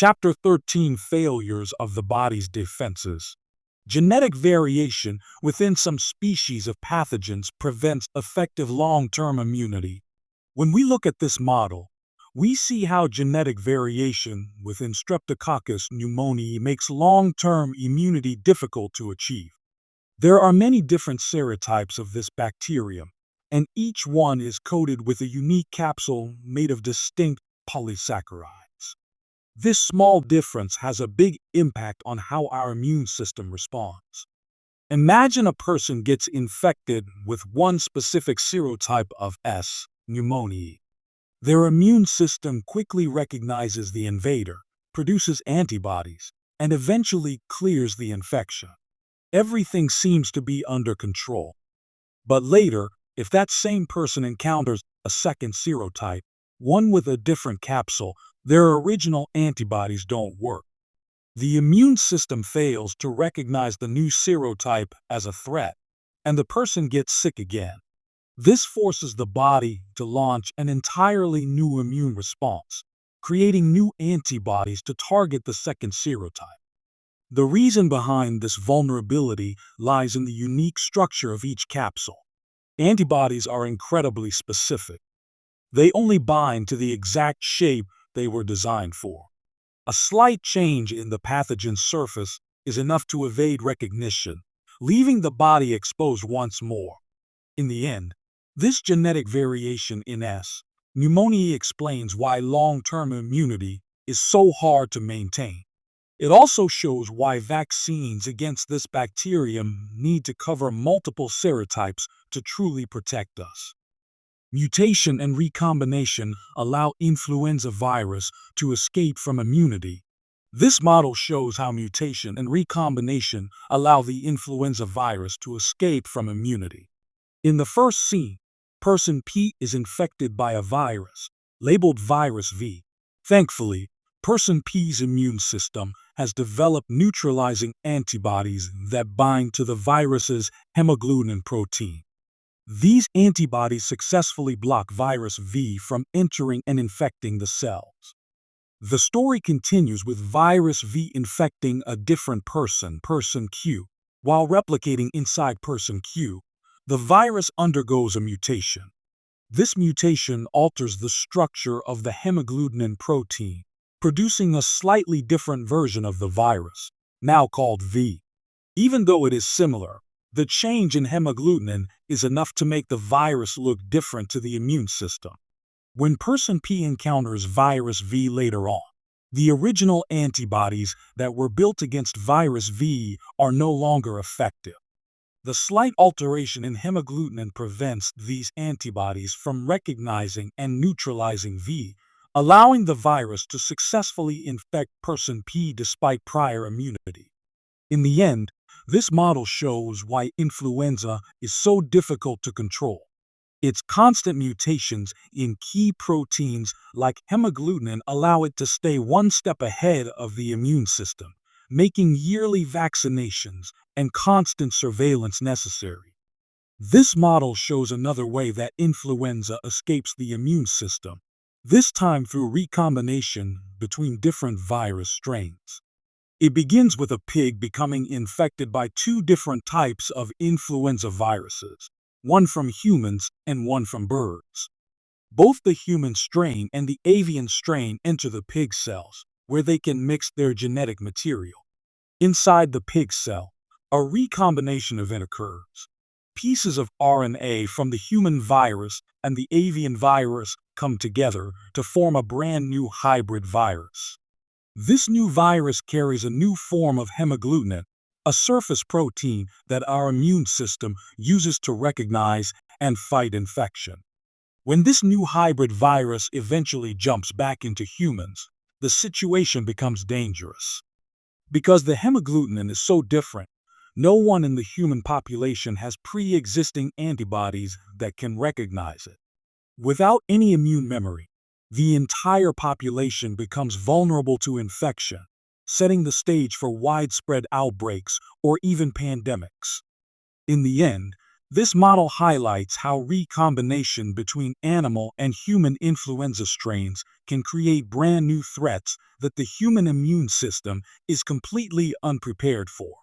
Chapter 13: Failures of the body's defenses. Genetic variation within some species of pathogens prevents effective long-term immunity. When we look at this model, we see how genetic variation within Streptococcus pneumoniae makes long-term immunity difficult to achieve. There are many different serotypes of this bacterium, and each one is coated with a unique capsule made of distinct polysaccharides. This small difference has a big impact on how our immune system responds. Imagine a person gets infected with one specific serotype of S. pneumoniae. Their immune system quickly recognizes the invader, produces antibodies, and eventually clears the infection. Everything seems to be under control. But later, if that same person encounters a second serotype, one with a different capsule, their original antibodies don't work. The immune system fails to recognize the new serotype as a threat, and the person gets sick again. This forces the body to launch an entirely new immune response, creating new antibodies to target the second serotype. The reason behind this vulnerability lies in the unique structure of each capsule. Antibodies are incredibly specific. They only bind to the exact shape they were designed for. A slight change in the pathogen's surface is enough to evade recognition, leaving the body exposed once more. In the end, this genetic variation in S. pneumoniae explains why long-term immunity is so hard to maintain. It also shows why vaccines against this bacterium need to cover multiple serotypes to truly protect us. Mutation and recombination allow influenza virus to escape from immunity. This model shows how mutation and recombination allow the influenza virus to escape from immunity. In the first scene, person P is infected by a virus, labeled virus V. Thankfully, person P's immune system has developed neutralizing antibodies that bind to the virus's hemagglutinin protein. These antibodies successfully block virus V from entering and infecting the cells. The story continues with virus V infecting a different person, person Q. While replicating inside person Q, the virus undergoes a mutation. This mutation alters the structure of the hemagglutinin protein, producing a slightly different version of the virus, now called V. Even though it is similar, the change in hemagglutinin is enough to make the virus look different to the immune system. When person P encounters virus V later on, the original antibodies that were built against virus V are no longer effective. The slight alteration in hemagglutinin prevents these antibodies from recognizing and neutralizing V, allowing the virus to successfully infect person P despite prior immunity. In the end, this model shows why influenza is so difficult to control. Its constant mutations in key proteins like hemagglutinin allow it to stay one step ahead of the immune system, making yearly vaccinations and constant surveillance necessary. This model shows another way that influenza escapes the immune system, this time through recombination between different virus strains. It begins with a pig becoming infected by two different types of influenza viruses, one from humans and one from birds. Both the human strain and the avian strain enter the pig cells, where they can mix their genetic material. Inside the pig cell, a recombination event occurs. Pieces of RNA from the human virus and the avian virus come together to form a brand new hybrid virus. This new virus carries a new form of hemagglutinin, a surface protein that our immune system uses to recognize and fight infection. When this new hybrid virus eventually jumps back into humans, the situation becomes dangerous. Because the hemagglutinin is so different, no one in the human population has pre-existing antibodies that can recognize it. Without any immune memory, the entire population becomes vulnerable to infection, setting the stage for widespread outbreaks or even pandemics. In the end, This model highlights how recombination between animal and human influenza strains can create brand new threats that the human immune system is completely unprepared for.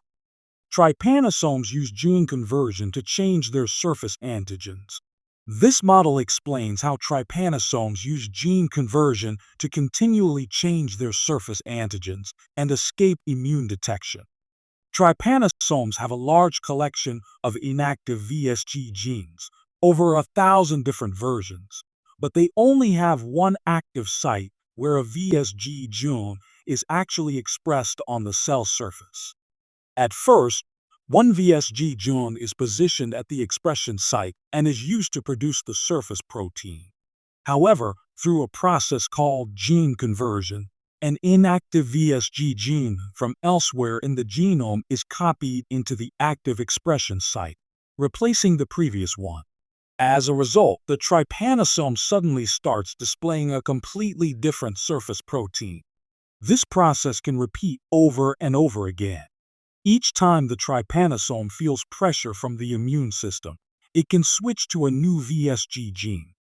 Trypanosomes use gene conversion to change their surface antigens. This model explains how trypanosomes use gene conversion to continually change their surface antigens and escape immune detection. Trypanosomes have a large collection of inactive VSG genes, over 1,000 different versions, but they only have one active site where a VSG gene is actually expressed on the cell surface. At first, one VSG gene is positioned at the expression site and is used to produce the surface protein. However, through a process called gene conversion, an inactive VSG gene from elsewhere in the genome is copied into the active expression site, replacing the previous one. As a result, the trypanosome suddenly starts displaying a completely different surface protein. This process can repeat over and over again. Each time the trypanosome feels pressure from the immune system, it can switch to a new VSG gene.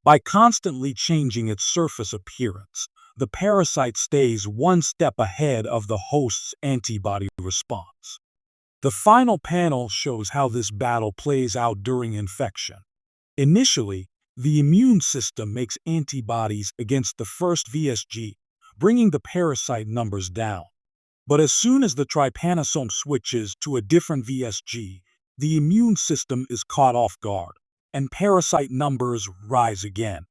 By constantly changing its surface appearance, the parasite stays one step ahead of the host's antibody response. The final panel shows how this battle plays out during infection. Initially, the immune system makes antibodies against the first VSG, bringing the parasite numbers down. But as soon as the trypanosome switches to a different VSG, the immune system is caught off guard, and parasite numbers rise again.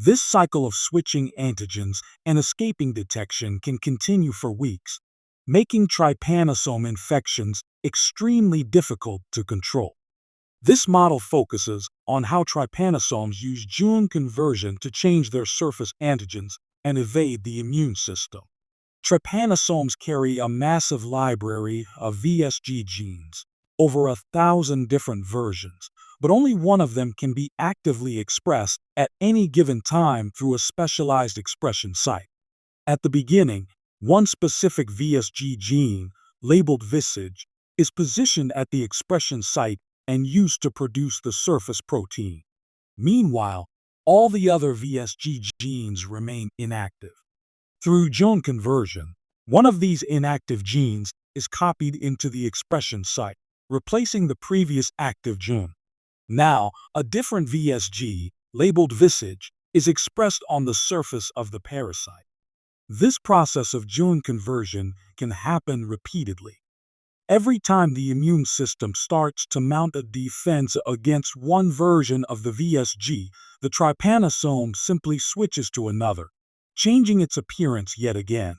This cycle of switching antigens and escaping detection can continue for weeks, making trypanosome infections extremely difficult to control. This model focuses on how trypanosomes use gene conversion to change their surface antigens and evade the immune system. Trypanosomes carry a massive library of VSG genes, over 1,000 different versions, but only one of them can be actively expressed at any given time through a specialized expression site. At the beginning, one specific VSG gene, labeled VSG, is positioned at the expression site and used to produce the surface protein. Meanwhile, all the other VSG genes remain inactive. Through gene conversion, one of these inactive genes is copied into the expression site, replacing the previous active gene. Now, a different VSG, labeled VSG, is expressed on the surface of the parasite. This process of gene conversion can happen repeatedly. Every time the immune system starts to mount a defense against one version of the VSG, the trypanosome simply switches to another, changing its appearance yet again.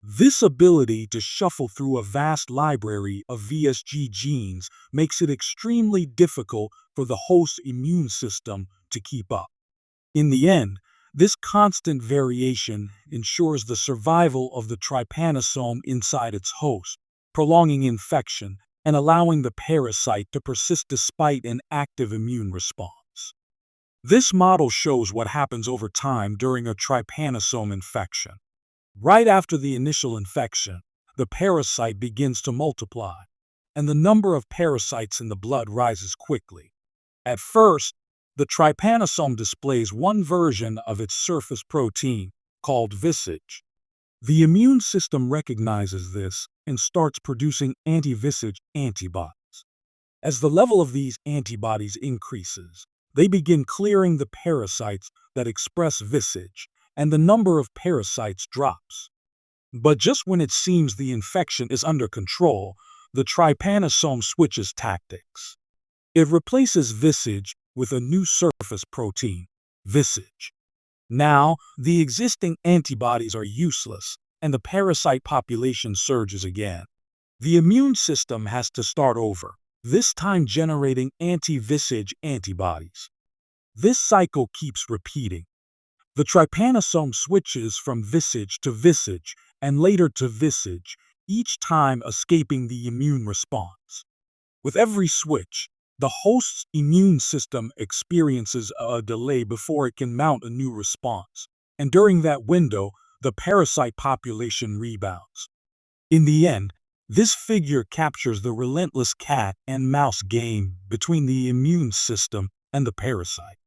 This ability to shuffle through a vast library of VSG genes makes it extremely difficult for the host's immune system to keep up. In the end, this constant variation ensures the survival of the trypanosome inside its host, prolonging infection and allowing the parasite to persist despite an active immune response. This model shows what happens over time during a trypanosome infection. Right after the initial infection, the parasite begins to multiply, and the number of parasites in the blood rises quickly. At first, the trypanosome displays one version of its surface protein, called VSG. The immune system recognizes this and starts producing anti-VSG antibodies. As the level of these antibodies increases, they begin clearing the parasites that express VSG, and the number of parasites drops. But just when it seems the infection is under control, the trypanosome switches tactics. It replaces VSG with a new surface protein, VSG. Now, the existing antibodies are useless, and the parasite population surges again. The immune system has to start over, this time generating anti-VSG antibodies. This cycle keeps repeating. The trypanosome switches from VSG to VSG and later to VSG, each time escaping the immune response. With every switch, the host's immune system experiences a delay before it can mount a new response, and during that window, the parasite population rebounds. In the end, This figure captures the relentless cat and mouse game between the immune system and the parasite.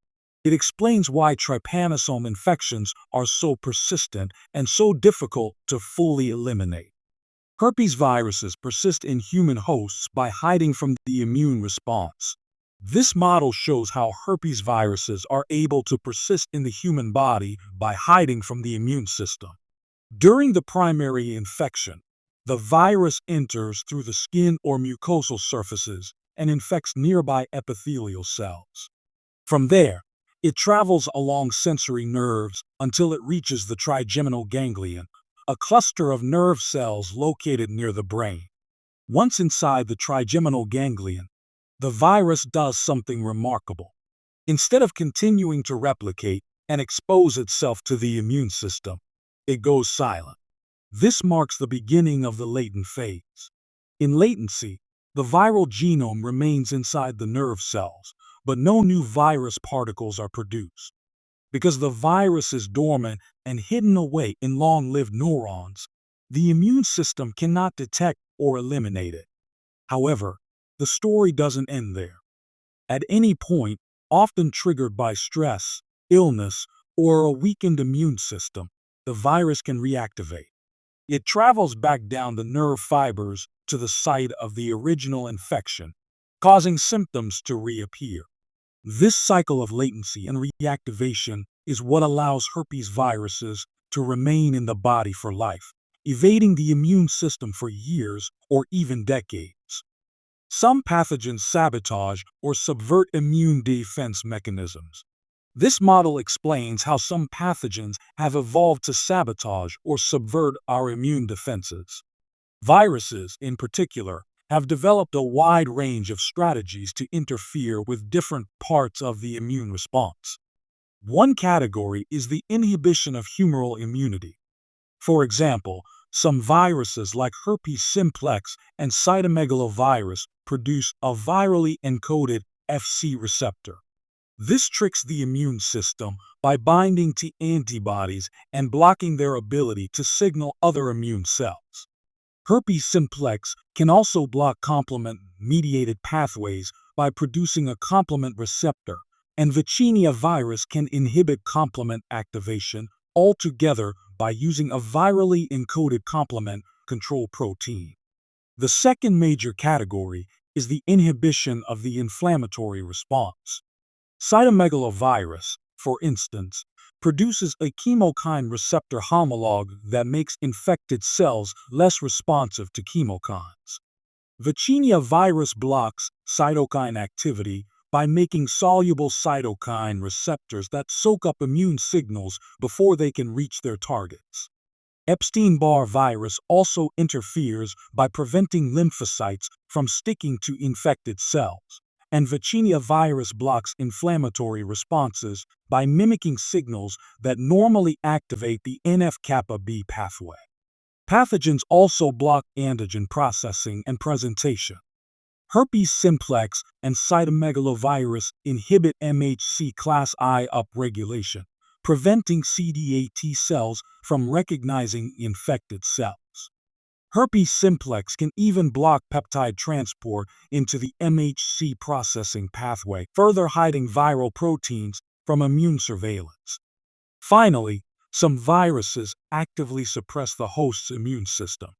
It explains why trypanosome infections are so persistent and so difficult to fully eliminate. Herpes viruses persist in human hosts by hiding from the immune response. This model shows how herpes viruses are able to persist in the human body by hiding from the immune system. During the primary infection, the virus enters through the skin or mucosal surfaces and infects nearby epithelial cells. From there, it travels along sensory nerves until it reaches the trigeminal ganglion, a cluster of nerve cells located near the brain. Once inside the trigeminal ganglion, the virus does something remarkable. Instead of continuing to replicate and expose itself to the immune system, it goes silent. This marks the beginning of the latent phase. In latency, the viral genome remains inside the nerve cells, but no new virus particles are produced. Because the virus is dormant and hidden away in long-lived neurons, the immune system cannot detect or eliminate it. However, the story doesn't end there. At any point, often triggered by stress, illness, or a weakened immune system, the virus can reactivate. It travels back down the nerve fibers to the site of the original infection, causing symptoms to reappear. This cycle of latency and reactivation is what allows herpes viruses to remain in the body for life, evading the immune system for years or even decades. Some pathogens sabotage or subvert immune defense mechanisms. This model explains how some pathogens have evolved to sabotage or subvert our immune defenses. Viruses, in particular, have developed a wide range of strategies to interfere with different parts of the immune response. One category is the inhibition of humoral immunity. For example, some viruses like herpes simplex and cytomegalovirus produce a virally encoded Fc receptor. This tricks the immune system by binding to antibodies and blocking their ability to signal other immune cells. Herpes simplex can also block complement-mediated pathways by producing a complement receptor, and Vaccinia virus can inhibit complement activation altogether by using a virally encoded complement control protein. The second major category is the inhibition of the inflammatory response. Cytomegalovirus, for instance, produces a chemokine receptor homologue that makes infected cells less responsive to chemokines. Vaccinia virus blocks cytokine activity by making soluble cytokine receptors that soak up immune signals before they can reach their targets. Epstein-Barr virus also interferes by preventing lymphocytes from sticking to infected cells, and Vaccinia virus blocks inflammatory responses by mimicking signals that normally activate the NF-kappa B pathway. Pathogens also block antigen processing and presentation. Herpes simplex and cytomegalovirus inhibit MHC class I upregulation, preventing CD8 T cells from recognizing infected cells. Herpes simplex can even block peptide transport into the MHC processing pathway, further hiding viral proteins from immune surveillance. Finally, some viruses actively suppress the host's immune system.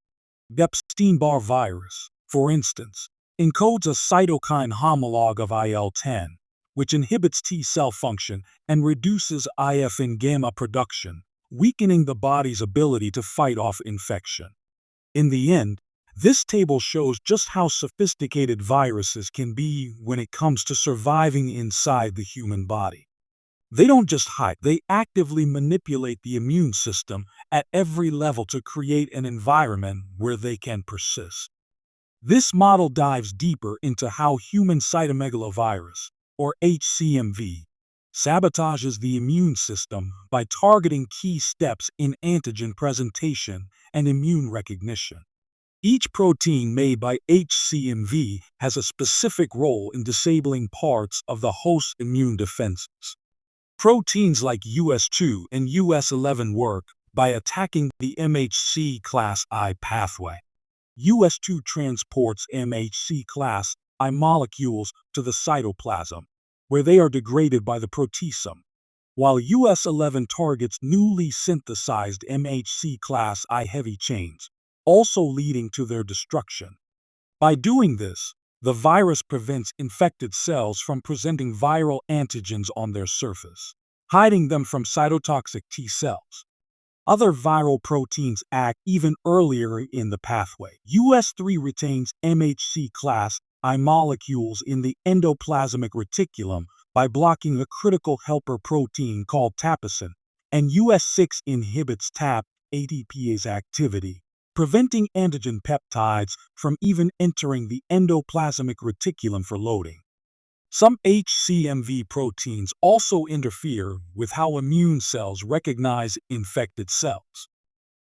Epstein-Barr virus, for instance, encodes a cytokine homologue of IL-10, which inhibits T cell function and reduces IFN gamma production, weakening the body's ability to fight off infection. In the end, this table shows just how sophisticated viruses can be when it comes to surviving inside the human body. They don't just hide, they actively manipulate the immune system at every level to create an environment where they can persist. This model dives deeper into how human cytomegalovirus, or HCMV, sabotages the immune system by targeting key steps in antigen presentation and immune recognition. Each protein made by HCMV has a specific role in disabling parts of the host's immune defenses. Proteins like US2 and US11 work by attacking the MHC class I pathway. US2 transports MHC class I molecules to the cytoplasm, where they are degraded by the proteasome, while US11 targets newly synthesized MHC class I heavy chains, also leading to their destruction. By doing this, the virus prevents infected cells from presenting viral antigens on their surface, hiding them from cytotoxic T cells. Other viral proteins act even earlier in the pathway. US3 retains MHC class I molecules in the endoplasmic reticulum by blocking a critical helper protein called tapesin, and US6 inhibits TAP ATPase activity, preventing antigen peptides from even entering the endoplasmic reticulum for loading. Some HCMV proteins also interfere with how immune cells recognize infected cells.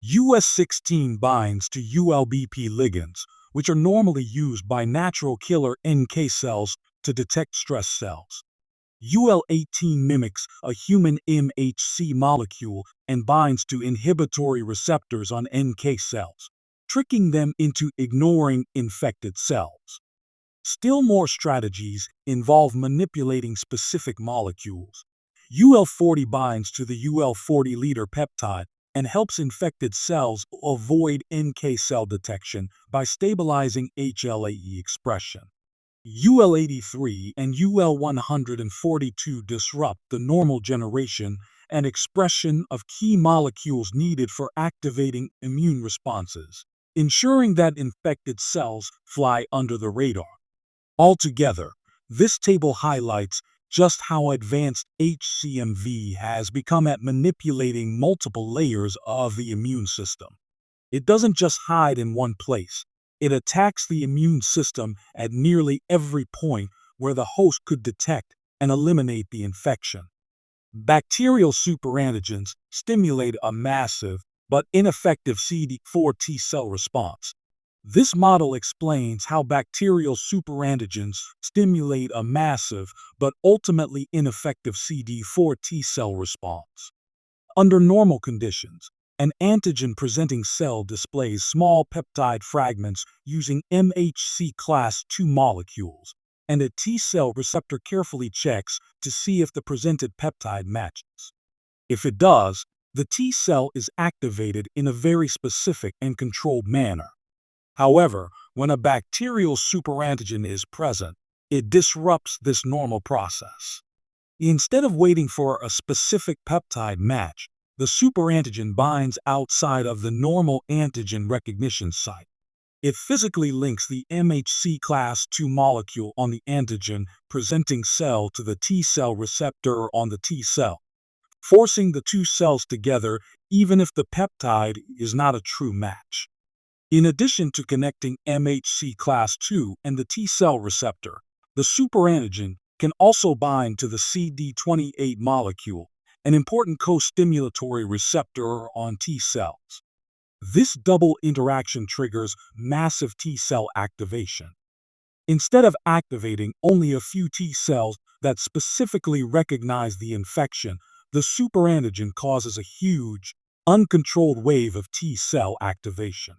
US16 binds to ULBP ligands, which are normally used by natural killer NK cells to detect stress cells. UL18 mimics a human MHC molecule and binds to inhibitory receptors on NK cells, tricking them into ignoring infected cells. Still more strategies involve manipulating specific molecules. UL40 binds to the UL40 leader peptide and helps infected cells avoid NK cell detection by stabilizing HLA-E expression. UL83 and UL142 disrupt the normal generation and expression of key molecules needed for activating immune responses, ensuring that infected cells fly under the radar. Altogether, this table highlights just how advanced HCMV has become at manipulating multiple layers of the immune system. It doesn't just hide in one place. It attacks the immune system at nearly every point where the host could detect and eliminate the infection. Bacterial superantigens stimulate a massive but ineffective CD4 T cell response. This model explains how bacterial superantigens stimulate a massive but ultimately ineffective CD4 T cell response. Under normal conditions, an antigen-presenting cell displays small peptide fragments using MHC class II molecules, and a T cell receptor carefully checks to see if the presented peptide matches. If it does, the T cell is activated in a very specific and controlled manner. However, when a bacterial superantigen is present, it disrupts this normal process. Instead of waiting for a specific peptide match, the superantigen binds outside of the normal antigen recognition site. It physically links the MHC class II molecule on the antigen-presenting cell to the T cell receptor on the T cell, forcing the two cells together even if the peptide is not a true match. In addition to connecting MHC class II and the T cell receptor, the superantigen can also bind to the CD28 molecule, an important co-stimulatory receptor on T cells. This double interaction triggers massive T cell activation. Instead of activating only a few T cells that specifically recognize the infection, the superantigen causes a huge, uncontrolled wave of T cell activation.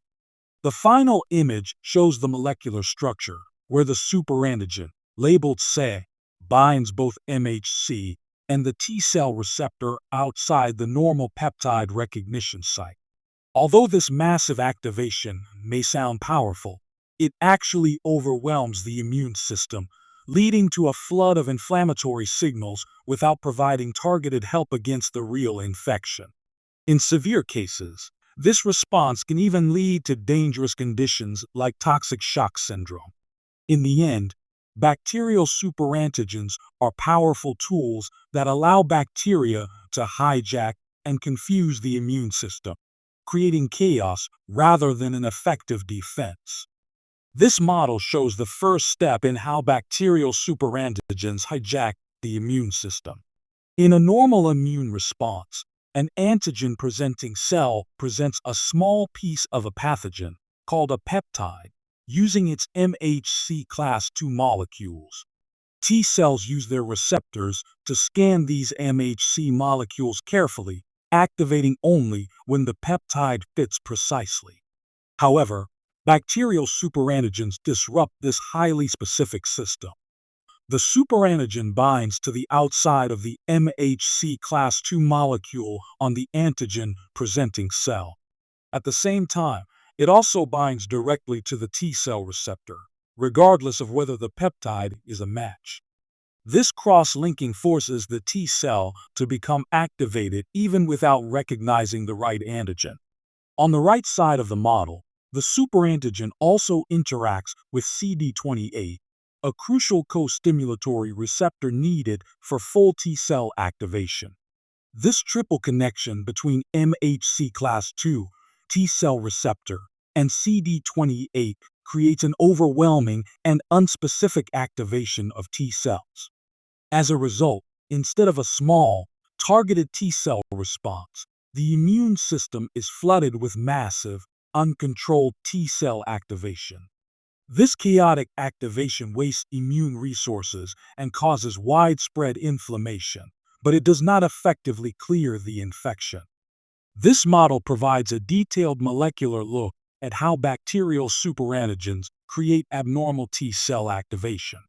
The final image shows the molecular structure, where the superantigen, labeled Ce, binds both MHC and the T cell receptor outside the normal peptide recognition site. Although this massive activation may sound powerful, it actually overwhelms the immune system, leading to a flood of inflammatory signals without providing targeted help against the real infection. In severe cases, this response can even lead to dangerous conditions like toxic shock syndrome. In the end, bacterial superantigens are powerful tools that allow bacteria to hijack and confuse the immune system, creating chaos rather than an effective defense. This model shows the first step in how bacterial superantigens hijack the immune system. In a normal immune response, an antigen-presenting cell presents a small piece of a pathogen, called a peptide, using its MHC class II molecules. T cells use their receptors to scan these MHC molecules carefully, activating only when the peptide fits precisely. However, Bacterial superantigens disrupt this highly specific system. The superantigen binds to the outside of the MHC class II molecule on the antigen-presenting cell. At the same time, it also binds directly to the T cell receptor, regardless of whether the peptide is a match. This cross-linking forces the T cell to become activated even without recognizing the right antigen. On the right side of the model, the superantigen also interacts with CD28, a crucial co-stimulatory receptor needed for full T cell activation. This triple connection between MHC class II, T cell receptor, and CD28 creates an overwhelming and unspecific activation of T cells. As a result, instead of a small, targeted T cell response, the immune system is flooded with massive, uncontrolled T cell activation. This chaotic activation wastes immune resources and causes widespread inflammation, but it does not effectively clear the infection. This model provides a detailed molecular look at how bacterial superantigens create abnormal T cell activation.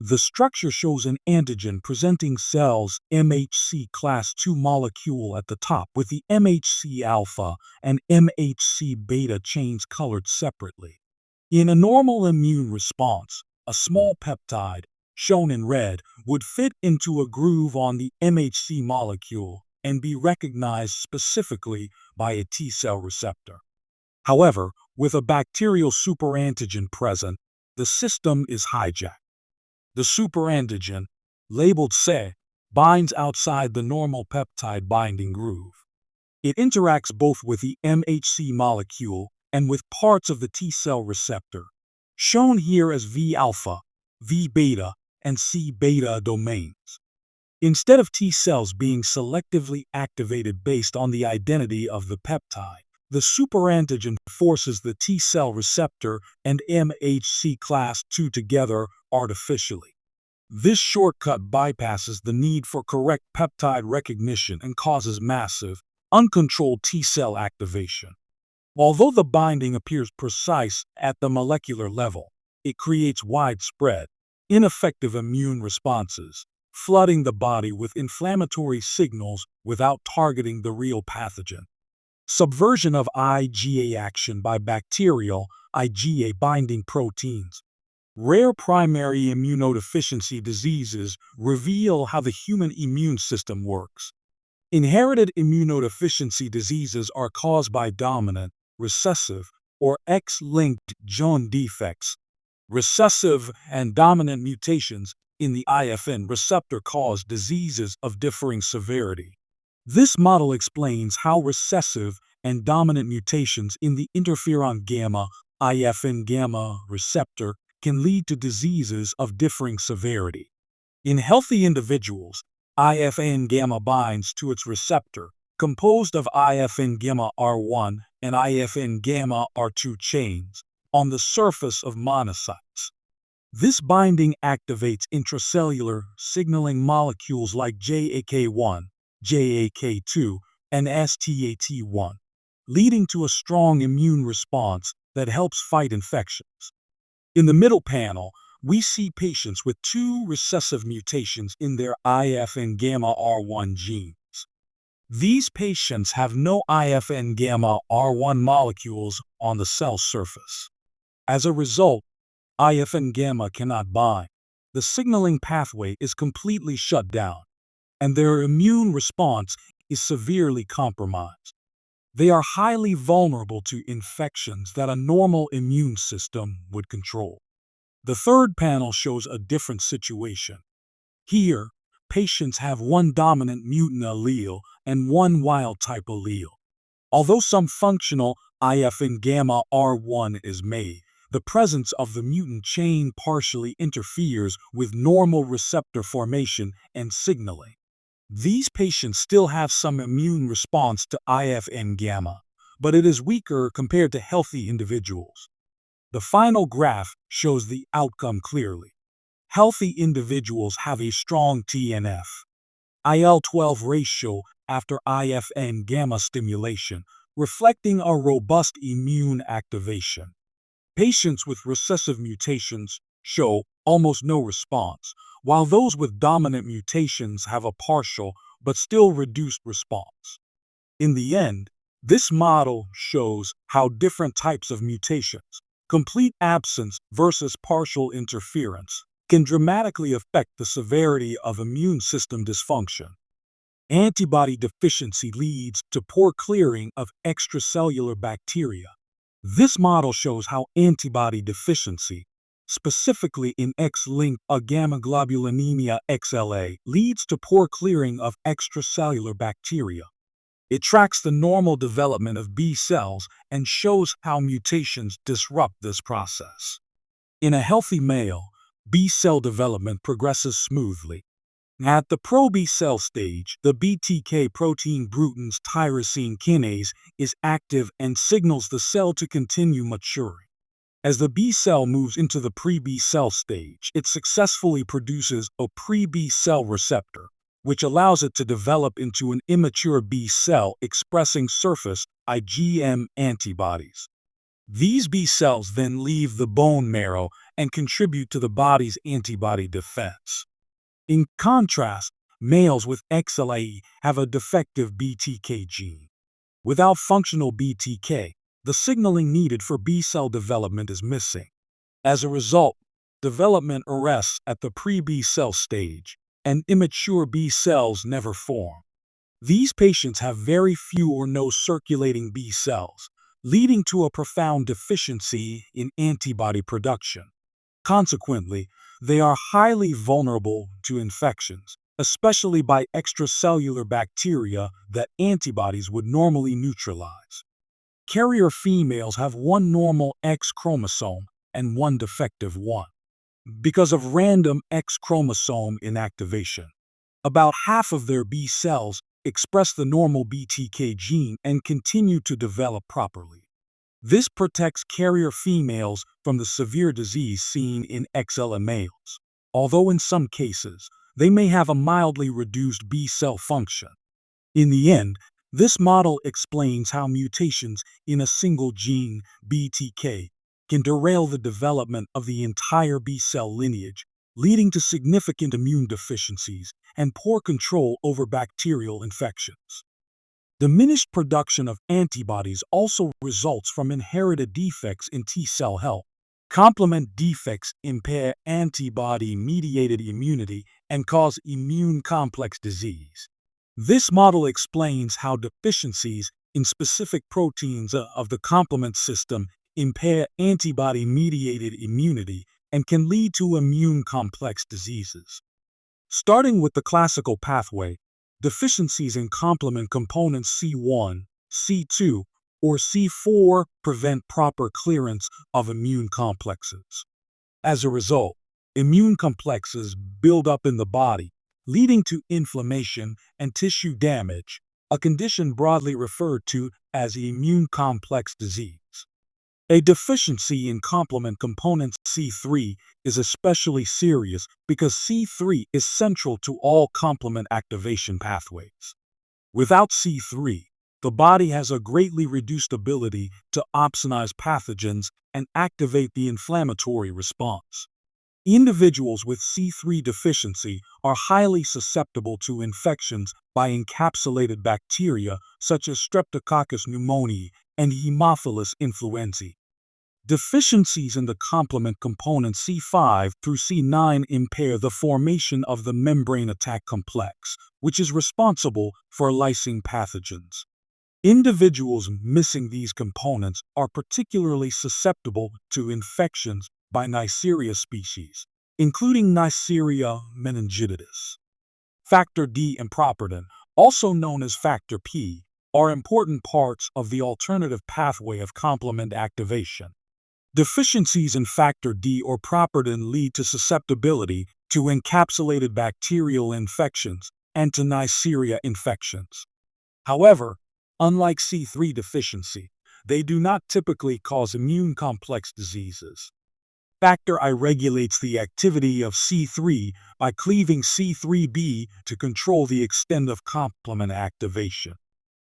The structure shows an antigen-presenting cell's MHC class II molecule at the top, with the MHC alpha and MHC beta chains colored separately. In a normal immune response, a small peptide, shown in red, would fit into a groove on the MHC molecule and be recognized specifically by a T cell receptor. However, with a bacterial superantigen present, the system is hijacked. The superantigen, labeled C, binds outside the normal peptide binding groove. It interacts both with the MHC molecule and with parts of the T cell receptor, shown here as V alpha, V beta, and C beta domains. Instead of T cells being selectively activated based on the identity of the peptide, the superantigen forces the T cell receptor and MHC class II together artificially. This shortcut bypasses the need for correct peptide recognition and causes massive, uncontrolled T cell activation. Although the binding appears precise at the molecular level, it creates widespread, ineffective immune responses, flooding the body with inflammatory signals without targeting the real pathogen. Subversion of IgA action by bacterial IgA binding proteins. Rare primary immunodeficiency diseases reveal how the human immune system works. Inherited immunodeficiency diseases are caused by dominant, recessive, or X-linked gene defects. Recessive and dominant mutations in the IFN receptor cause diseases of differing severity. This model explains how recessive and dominant mutations in the interferon gamma IFN gamma receptor can lead to diseases of differing severity. In healthy individuals, IFN gamma binds to its receptor, composed of IFN gamma R1 and IFN gamma R2 chains, on the surface of monocytes. This binding activates intracellular signaling molecules like JAK1, JAK2, and STAT1, leading to a strong immune response that helps fight infections. In the middle panel, we see patients with two recessive mutations in their IFN gamma R1 genes. These patients have no IFN gamma R1 molecules on the cell surface. As a result, IFN gamma cannot bind. The signaling pathway is completely shut down, and their immune response is severely compromised. They are highly vulnerable to infections that a normal immune system would control. The third panel shows a different situation. Here, patients have one dominant mutant allele and one wild-type allele. Although some functional IFN gamma R1 is made, the presence of the mutant chain partially interferes with normal receptor formation and signaling. These patients still have some immune response to IFN gamma, but it is weaker compared to healthy individuals. The final graph shows the outcome clearly. Healthy individuals have a strong TNF, IL-12 ratio after IFN gamma stimulation, reflecting a robust immune activation. Patients with recessive mutations show almost no response, while those with dominant mutations have a partial but still reduced response. In the end, this model shows how different types of mutations, complete absence versus partial interference, can dramatically affect the severity of immune system dysfunction. Antibody deficiency leads to poor clearing of extracellular bacteria. This model shows how antibody deficiency, specifically in X-linked agammaglobulinemia XLA, leads to poor clearing of extracellular bacteria. It tracks the normal development of B cells and shows how mutations disrupt this process. In a healthy male, B cell development progresses smoothly. At the pro-B cell stage, the BTK protein Bruton's tyrosine kinase is active and signals the cell to continue maturing. As the B cell moves into the pre-B cell stage, it successfully produces a pre-B cell receptor, which allows it to develop into an immature B cell expressing surface IgM antibodies. These B cells then leave the bone marrow and contribute to the body's antibody defense. In contrast, males with XLAE have a defective BTK gene. Without functional BTK, the signaling needed for B cell development is missing. As a result, development arrests at the pre-B cell stage, and immature B cells never form. These patients have very few or no circulating B cells, leading to a profound deficiency in antibody production. Consequently, they are highly vulnerable to infections, especially by extracellular bacteria that antibodies would normally neutralize. Carrier females have one normal X chromosome and one defective one. Because of random X chromosome inactivation, about half of their B cells express the normal BTK gene and continue to develop properly. This protects carrier females from the severe disease seen in XLA males, although in some cases, they may have a mildly reduced B cell function. In the end, this model explains how mutations in a single gene, BTK, can derail the development of the entire B cell lineage, leading to significant immune deficiencies and poor control over bacterial infections. Diminished production of antibodies also results from inherited defects in T cell health. Complement defects impair antibody-mediated immunity and cause immune complex disease. This model explains how deficiencies in specific proteins of the complement system impair antibody-mediated immunity and can lead to immune complex diseases. Starting with the classical pathway, deficiencies in complement components C1, C2, or C4 prevent proper clearance of immune complexes. As a result, immune complexes build up in the body, leading to inflammation and tissue damage, a condition broadly referred to as immune complex disease. A deficiency in complement component C3 is especially serious because C3 is central to all complement activation pathways. Without C3, the body has a greatly reduced ability to opsonize pathogens and activate the inflammatory response. Individuals with C3 deficiency are highly susceptible to infections by encapsulated bacteria such as Streptococcus pneumoniae and Haemophilus influenzae. Deficiencies in the complement component C5 through C9 impair the formation of the membrane attack complex, which is responsible for lysing pathogens. Individuals missing these components are particularly susceptible to infections by Neisseria species, including Neisseria meningitidis. Factor D and properdin, also known as factor P, are important parts of the alternative pathway of complement activation. Deficiencies in factor D or properdin lead to susceptibility to encapsulated bacterial infections and to Neisseria infections. However, unlike C3 deficiency, they do not typically cause immune complex diseases. Factor I regulates the activity of C3 by cleaving C3b to control the extent of complement activation.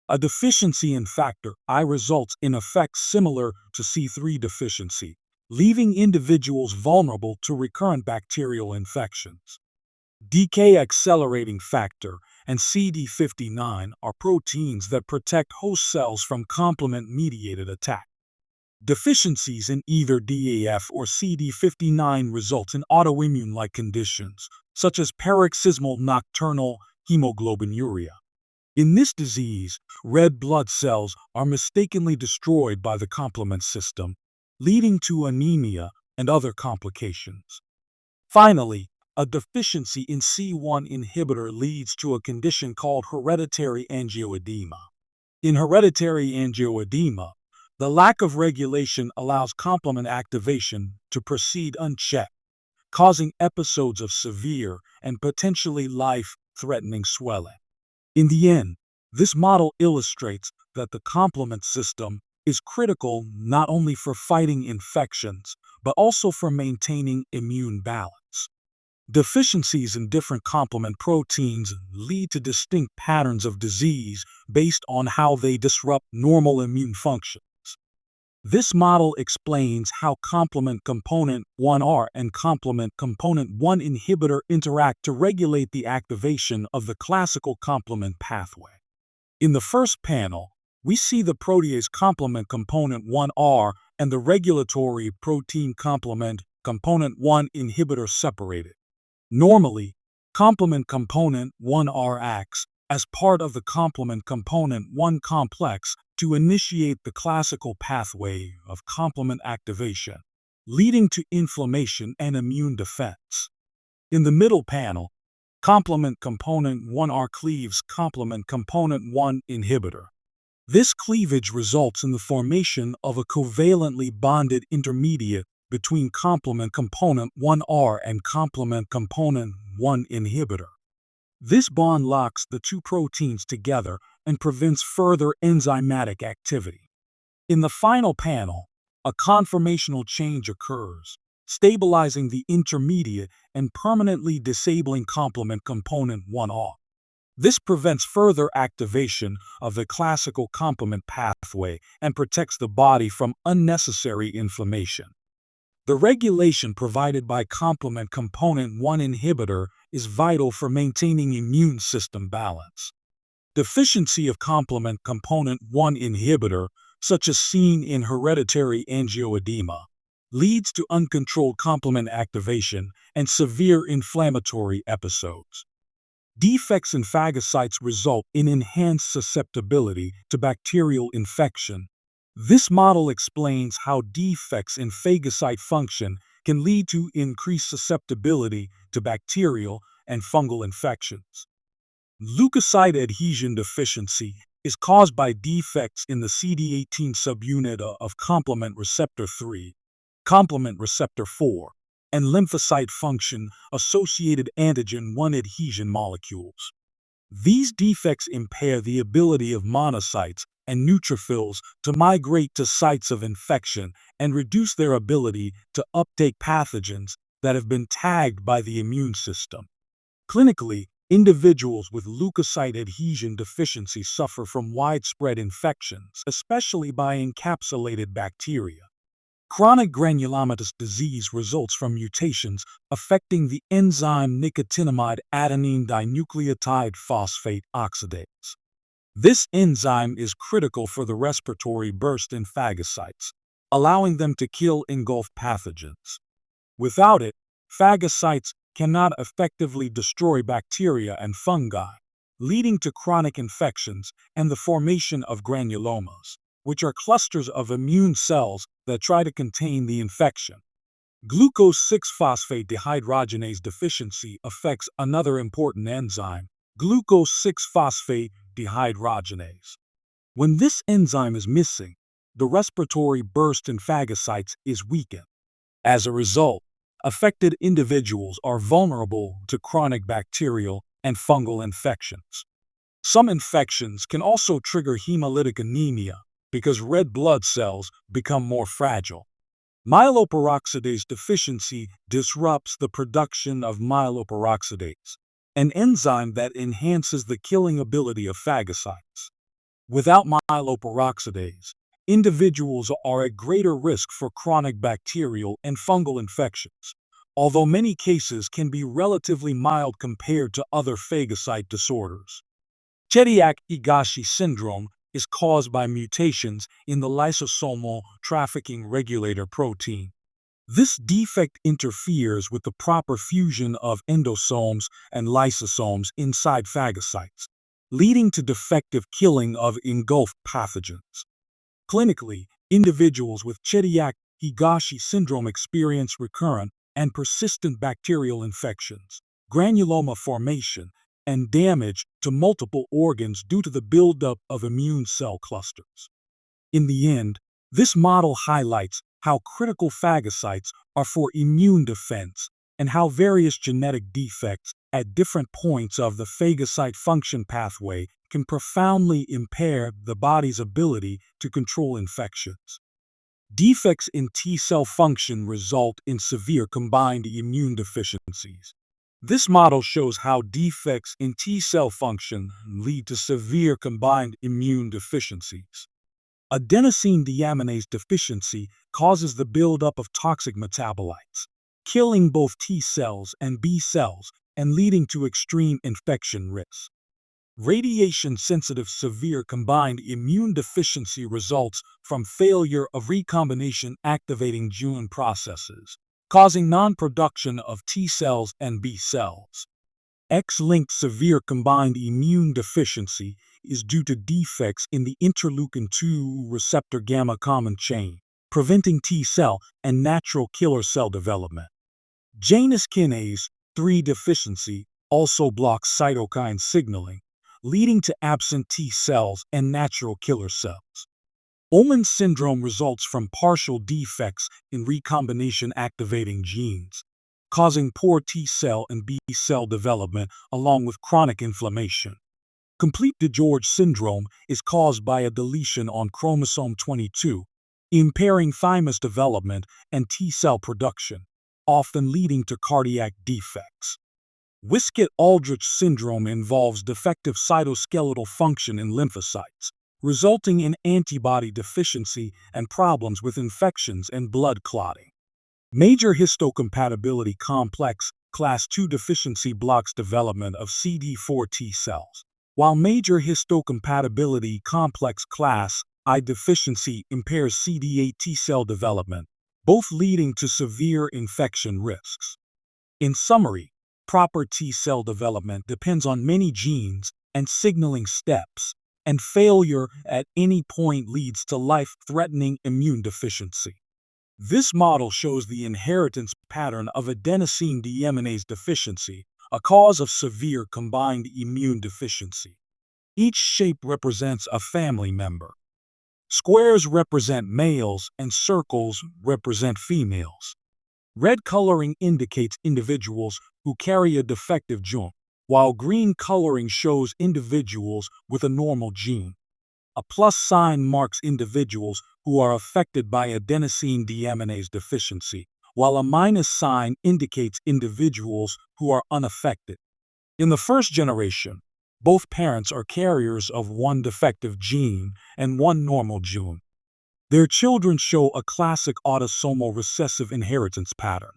A deficiency in factor I results in effects similar to C3 deficiency, leaving individuals vulnerable to recurrent bacterial infections. Decay accelerating factor and CD59 are proteins that protect host cells from complement-mediated attack. Deficiencies in either DAF or CD59 result in autoimmune-like conditions, such as paroxysmal nocturnal hemoglobinuria. In this disease, red blood cells are mistakenly destroyed by the complement system, leading to anemia and other complications. Finally, a deficiency in C1 inhibitor leads to a condition called hereditary angioedema. In hereditary angioedema, the lack of regulation allows complement activation to proceed unchecked, causing episodes of severe and potentially life-threatening swelling. In the end, this model illustrates that the complement system is critical not only for fighting infections, but also for maintaining immune balance. Deficiencies in different complement proteins lead to distinct patterns of disease based on how they disrupt normal immune functions. This model explains how complement component 1R and complement component 1 inhibitor interact to regulate the activation of the classical complement pathway. In the first panel, we see the protease complement component 1R and the regulatory protein complement component 1 inhibitor separated. Normally, complement component 1R acts as part of the complement component 1 complex to initiate the classical pathway of complement activation, leading to inflammation and immune defense. In the middle panel, complement component 1R cleaves complement component 1 inhibitor. This cleavage results in the formation of a covalently bonded intermediate between complement component 1R and complement component 1 inhibitor. This bond locks the two proteins together and prevents further enzymatic activity. In the final panel, a conformational change occurs, stabilizing the intermediate and permanently disabling complement component 1R. This prevents further activation of the classical complement pathway and protects the body from unnecessary inflammation. The regulation provided by complement component 1 inhibitor is vital for maintaining immune system balance. Deficiency of complement component 1 inhibitor, such as seen in hereditary angioedema, leads to uncontrolled complement activation and severe inflammatory episodes. Defects in phagocytes result in enhanced susceptibility to bacterial infection. This model explains how defects in phagocyte function can lead to increased susceptibility to bacterial and fungal infections. Leukocyte adhesion deficiency is caused by defects in the CD18 subunit of complement receptor 3, complement receptor 4, and lymphocyte function-associated antigen 1 adhesion molecules. These defects impair the ability of monocytes and neutrophils to migrate to sites of infection and reduce their ability to uptake pathogens that have been tagged by the immune system. Clinically, individuals with leukocyte adhesion deficiency suffer from widespread infections, especially by encapsulated bacteria. Chronic granulomatous disease results from mutations affecting the enzyme nicotinamide adenine dinucleotide phosphate oxidase. This enzyme is critical for the respiratory burst in phagocytes, allowing them to kill engulfed pathogens. Without it, phagocytes cannot effectively destroy bacteria and fungi, leading to chronic infections and the formation of granulomas, which are clusters of immune cells that try to contain the infection. Glucose 6-phosphate dehydrogenase deficiency affects another important enzyme, glucose 6-phosphate dehydrogenase. When this enzyme is missing, the respiratory burst in phagocytes is weakened. As a result, affected individuals are vulnerable to chronic bacterial and fungal infections. Some infections can also trigger hemolytic anemia because red blood cells become more fragile. Myeloperoxidase deficiency disrupts the production of myeloperoxidase, an enzyme that enhances the killing ability of phagocytes. Without myeloperoxidase, individuals are at greater risk for chronic bacterial and fungal infections, although many cases can be relatively mild compared to other phagocyte disorders. Chidiac-Higashi syndrome is caused by mutations in the lysosomal trafficking regulator protein. This defect interferes with the proper fusion of endosomes and lysosomes inside phagocytes, leading to defective killing of engulfed pathogens. Clinically, individuals with Chidiac-Higashi syndrome experience recurrent and persistent bacterial infections, granuloma formation, and damage to multiple organs due to the buildup of immune cell clusters. In the end, this model highlights how critical phagocytes are for immune defense and how various genetic defects at different points of the phagocyte function pathway can profoundly impair the body's ability to control infections. Defects in T-cell function result in severe combined immune deficiencies. This model shows how defects in T-cell function lead to severe combined immune deficiencies. Adenosine deaminase deficiency causes the buildup of toxic metabolites, killing both T cells and B cells and leading to extreme infection risk. Radiation-sensitive severe combined immune deficiency results from failure of recombination activating gene processes, causing non-production of T cells and B cells. X-linked severe combined immune deficiency is due to defects in the interleukin-2 receptor gamma common chain, preventing T cell and natural killer cell development. Janus kinase 3 deficiency also blocks cytokine signaling, leading to absent T cells and natural killer cells. Ullmann syndrome results from partial defects in recombination activating genes, causing poor T cell and B cell development along with chronic inflammation. Complete DiGeorge syndrome is caused by a deletion on chromosome 22, impairing thymus development and T cell production, often leading to cardiac defects. Wiskett-Aldrich syndrome involves defective cytoskeletal function in lymphocytes, resulting in antibody deficiency and problems with infections and blood clotting. Major histocompatibility complex class II deficiency blocks development of CD4 T cells, while major histocompatibility complex class I deficiency impairs CD8 T cell development, both leading to severe infection risks. In summary, proper T cell development depends on many genes and signaling steps, and failure at any point leads to life-threatening immune deficiency. This model shows the inheritance pattern of adenosine deaminase deficiency, a cause of severe combined immune deficiency. Each shape represents a family member. Squares represent males and circles represent females. Red coloring indicates individuals who carry a defective gene, while green coloring shows individuals with a normal gene. A plus sign marks individuals who are affected by adenosine deaminase deficiency, while a minus sign indicates individuals who are unaffected. In the first generation, both parents are carriers of one defective gene and one normal gene. Their children show a classic autosomal recessive inheritance pattern.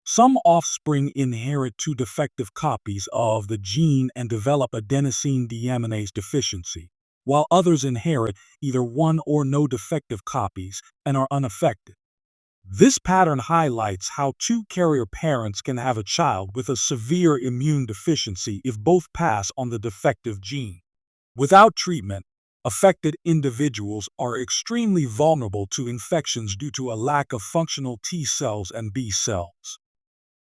Some offspring inherit two defective copies of the gene and develop adenosine deaminase deficiency, while others inherit either one or no defective copies and are unaffected. This pattern highlights how two carrier parents can have a child with a severe immune deficiency if both pass on the defective gene. Without treatment, affected individuals are extremely vulnerable to infections due to a lack of functional T cells and B cells.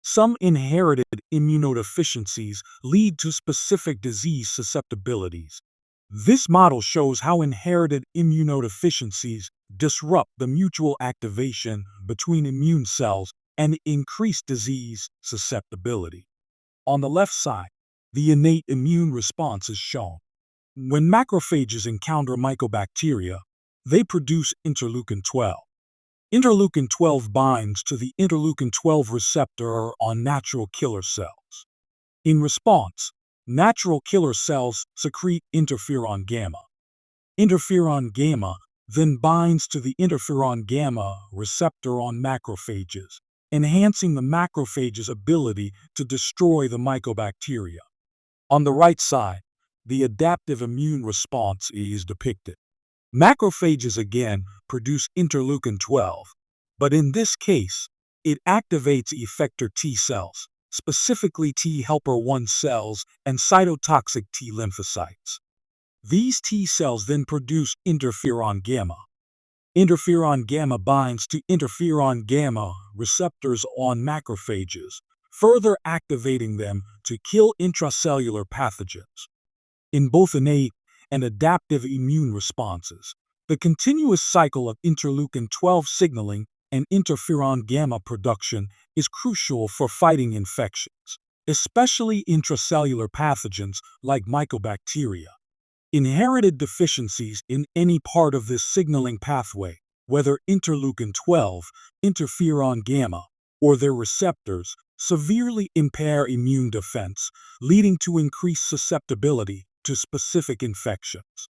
Some inherited immunodeficiencies lead to specific disease susceptibilities. This model shows how inherited immunodeficiencies disrupt the mutual activation between immune cells and increase disease susceptibility. On the left side, the innate immune response is shown. When macrophages encounter mycobacteria, they produce interleukin-12. Interleukin-12 binds to the interleukin-12 receptor on natural killer cells. In response, natural killer cells secrete interferon gamma. Interferon gamma then binds to the interferon gamma receptor on macrophages, enhancing the macrophage's ability to destroy the mycobacteria. On the right side, the adaptive immune response is depicted. Macrophages again produce interleukin 12, but in this case, it activates effector T cells, specifically T helper 1 cells and cytotoxic T lymphocytes. These T cells then produce interferon gamma. Interferon gamma binds to interferon gamma receptors on macrophages, further activating them to kill intracellular pathogens. In both innate and adaptive immune responses, the continuous cycle of interleukin 12 signaling and interferon gamma production is crucial for fighting infections, especially intracellular pathogens like mycobacteria. Inherited deficiencies in any part of this signaling pathway, whether interleukin 12, interferon gamma, or their receptors, severely impair immune defense, leading to increased susceptibility to specific infections.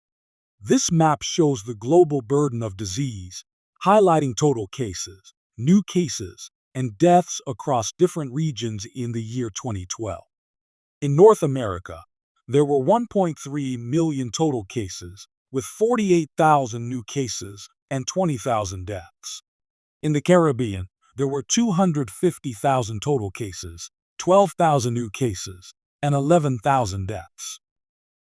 This map shows the global burden of disease, highlighting total cases, new cases, and deaths across different regions in the year 2012. In North America, there were 1.3 million total cases, with 48,000 new cases and 20,000 deaths. In the Caribbean, there were 250,000 total cases, 12,000 new cases, and 11,000 deaths.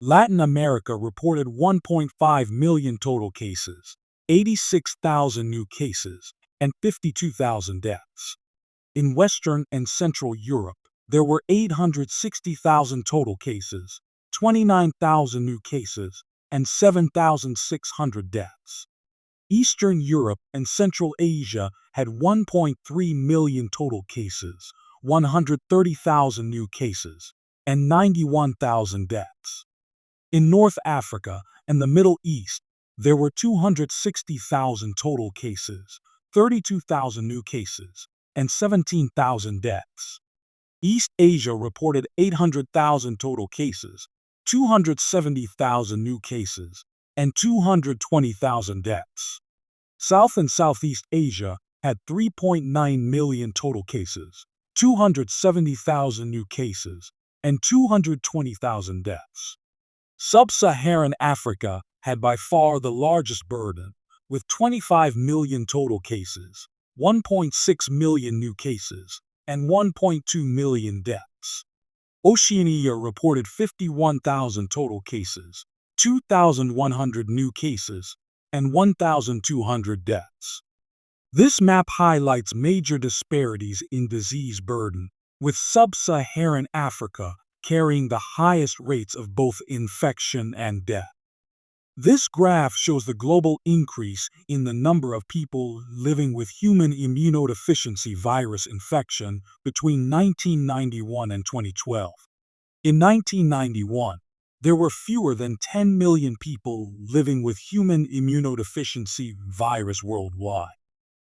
Latin America reported 1.5 million total cases, 86,000 new cases, and 52,000 deaths. In Western and Central Europe, there were 860,000 total cases, 29,000 new cases, and 7,600 deaths. Eastern Europe and Central Asia had 1.3 million total cases, 130,000 new cases, and 91,000 deaths. In North Africa and the Middle East, there were 260,000 total cases, 32,000 new cases, and 17,000 deaths. East Asia reported 800,000 total cases, 270,000 new cases, and 220,000 deaths. South and Southeast Asia had 3.9 million total cases, 270,000 new cases, and 220,000 deaths. Sub-Saharan Africa had by far the largest burden, with 25 million total cases, 1.6 million new cases, and 1.2 million deaths. Oceania reported 51,000 total cases, 2,100 new cases, and 1,200 deaths. This map highlights major disparities in disease burden, with Sub-Saharan Africa carrying the highest rates of both infection and death. This graph shows the global increase in the number of people living with human immunodeficiency virus infection between 1991 and 2012. In 1991, there were fewer than 10 million people living with human immunodeficiency virus worldwide.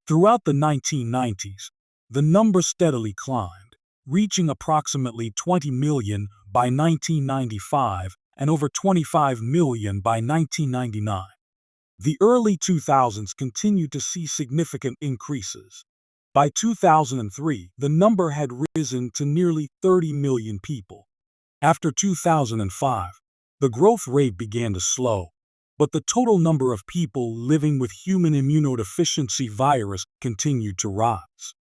Throughout the 1990s, the number steadily climbed, reaching approximately 20 million by 1995 and over 25 million by 1999. The early 2000s continued to see significant increases. By 2003, the number had risen to nearly 30 million people. After 2005, the growth rate began to slow, but the total number of people living with human immunodeficiency virus continued to rise.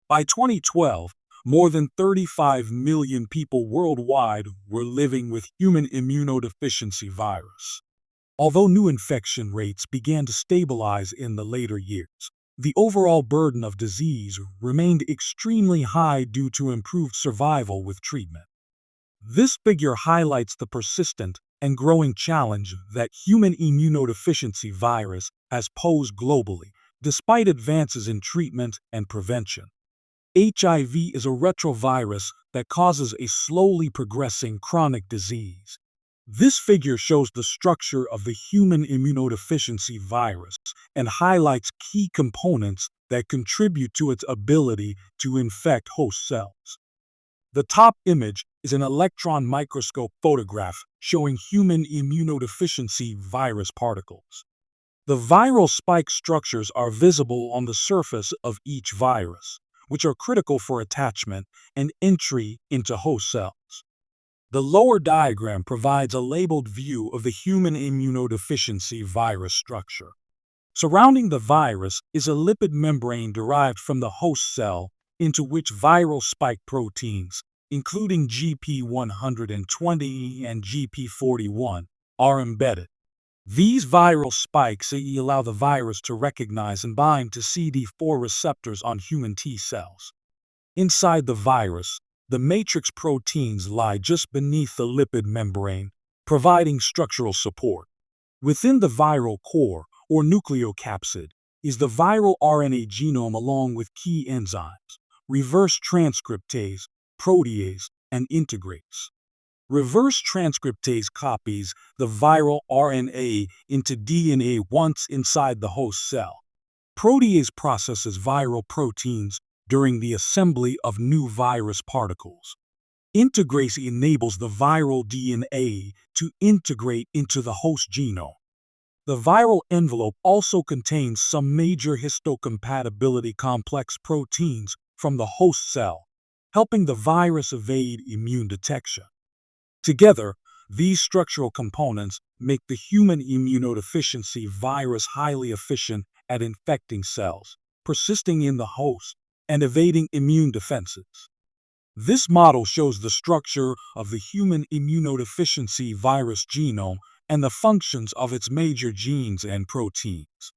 By 2012, more than 35 million people worldwide were living with human immunodeficiency virus. Although new infection rates began to stabilize in the later years, the overall burden of disease remained extremely high due to improved survival with treatment. This figure highlights the persistent and growing challenge that human immunodeficiency virus has posed globally, despite advances in treatment and prevention. HIV is a retrovirus that causes a slowly progressing chronic disease. This figure shows the structure of the human immunodeficiency virus and highlights key components that contribute to its ability to infect host cells. The top image is an electron microscope photograph showing human immunodeficiency virus particles. The viral spike structures are visible on the surface of each virus, which are critical for attachment and entry into host cells. The lower diagram provides a labeled view of the human immunodeficiency virus structure. Surrounding the virus is a lipid membrane derived from the host cell into which viral spike proteins, including GP120 and GP41, are embedded. These viral spikes allow the virus to recognize and bind to CD4 receptors on human T cells. Inside the virus, the matrix proteins lie just beneath the lipid membrane, providing structural support. Within the viral core, or nucleocapsid, is the viral RNA genome along with key enzymes, reverse transcriptase, protease, and integrase. Reverse transcriptase copies the viral RNA into DNA once inside the host cell. Protease processes viral proteins during the assembly of new virus particles. Integrase enables the viral DNA to integrate into the host genome. The viral envelope also contains some major histocompatibility complex proteins from the host cell, helping the virus evade immune detection. Together, these structural components make the human immunodeficiency virus highly efficient at infecting cells, persisting in the host, and evading immune defenses. This model shows the structure of the human immunodeficiency virus genome and the functions of its major genes and proteins.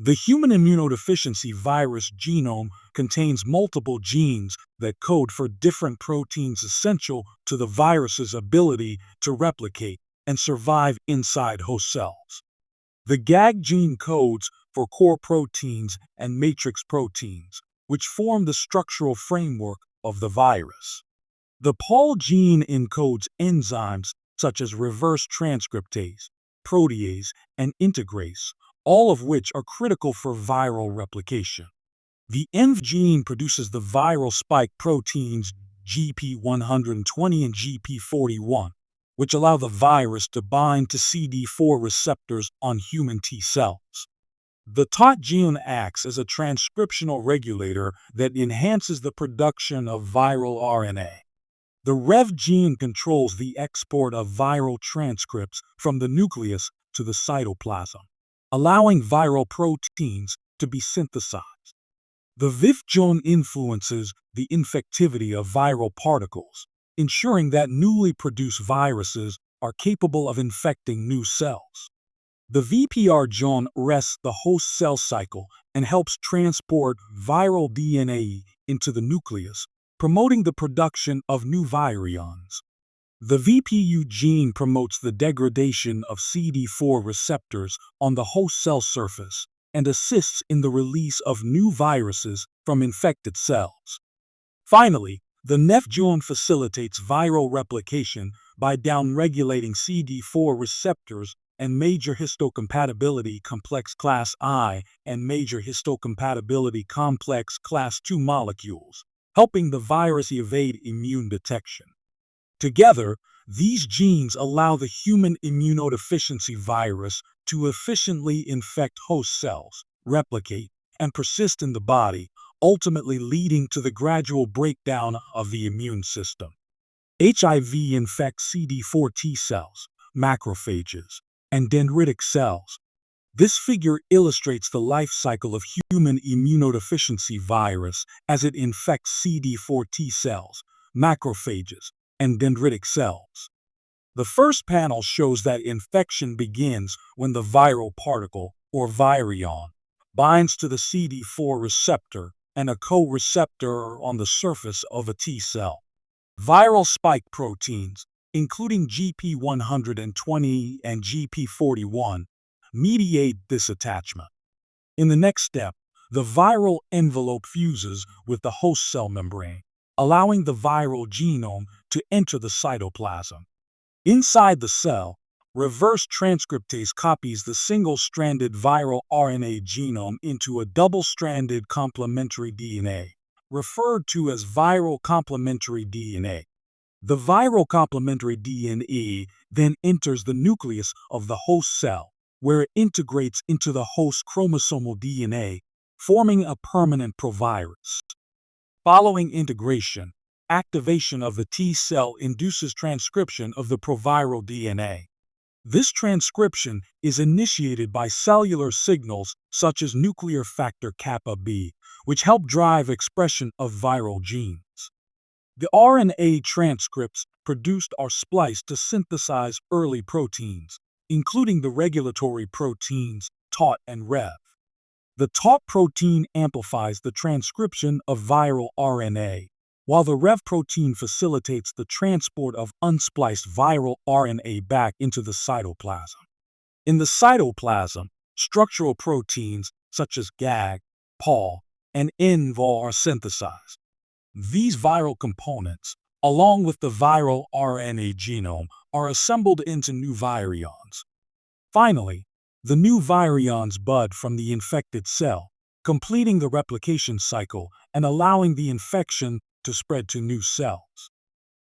The human immunodeficiency virus genome contains multiple genes that code for different proteins essential to the virus's ability to replicate and survive inside host cells. The GAG gene codes for core proteins and matrix proteins, which form the structural framework of the virus. The PAL gene encodes enzymes such as reverse transcriptase, protease, and integrase, all of which are critical for viral replication. The ENV gene produces the viral spike proteins GP120 and GP41, which allow the virus to bind to CD4 receptors on human T cells. The TOT gene acts as a transcriptional regulator that enhances the production of viral RNA. The REV gene controls the export of viral transcripts from the nucleus to the cytoplasm, allowing viral proteins to be synthesized. The VIF gene influences the infectivity of viral particles, ensuring that newly produced viruses are capable of infecting new cells. The VPR gene rests the host cell cycle and helps transport viral DNA into the nucleus, promoting the production of new virions. The VPU gene promotes the degradation of CD4 receptors on the host cell surface and assists in the release of new viruses from infected cells. Finally, the NEF gene facilitates viral replication by downregulating CD4 receptors and major histocompatibility complex class I and major histocompatibility complex class II molecules, helping the virus evade immune detection. Together, these genes allow the human immunodeficiency virus to efficiently infect host cells, replicate, and persist in the body, ultimately leading to the gradual breakdown of the immune system. HIV infects CD4 T cells, macrophages, and dendritic cells. This figure illustrates the life cycle of human immunodeficiency virus as it infects CD4 T cells, macrophages, and dendritic cells. The first panel shows that infection begins when the viral particle, or virion, binds to the CD4 receptor and a co-receptor on the surface of a T cell. Viral spike proteins, including GP120 and GP41, mediate this attachment. In the next step, the viral envelope fuses with the host cell membrane, allowing the viral genome to enter the cytoplasm. Inside the cell, reverse transcriptase copies the single-stranded viral RNA genome into a double-stranded complementary DNA, referred to as viral complementary DNA. The viral complementary DNA then enters the nucleus of the host cell, where it integrates into the host chromosomal DNA, forming a permanent provirus. Following integration, activation of the T cell induces transcription of the proviral DNA. This transcription is initiated by cellular signals such as nuclear factor kappa B, which help drive expression of viral genes. The RNA transcripts produced are spliced to synthesize early proteins, including the regulatory proteins TAUT and REV. The TAUT protein amplifies the transcription of viral RNA, while the REV protein facilitates the transport of unspliced viral RNA back into the cytoplasm. In the cytoplasm, structural proteins such as GAG, PAL, and INVAL are synthesized. These viral components, along with the viral RNA genome, are assembled into new virions. Finally, the new virions bud from the infected cell, completing the replication cycle and allowing the infection to spread to new cells.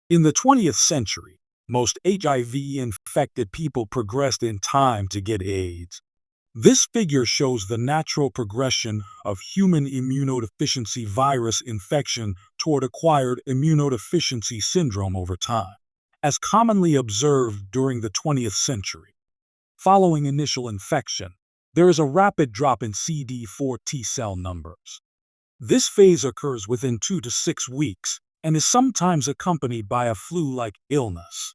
In the 20th century, most HIV-infected people progressed in time to get AIDS. This figure shows the natural progression of human immunodeficiency virus infection toward acquired immunodeficiency syndrome over time, as commonly observed during the 20th century. Following initial infection, there is a rapid drop in CD4 T cell numbers. This phase occurs within 2 to 6 weeks and is sometimes accompanied by a flu-like illness.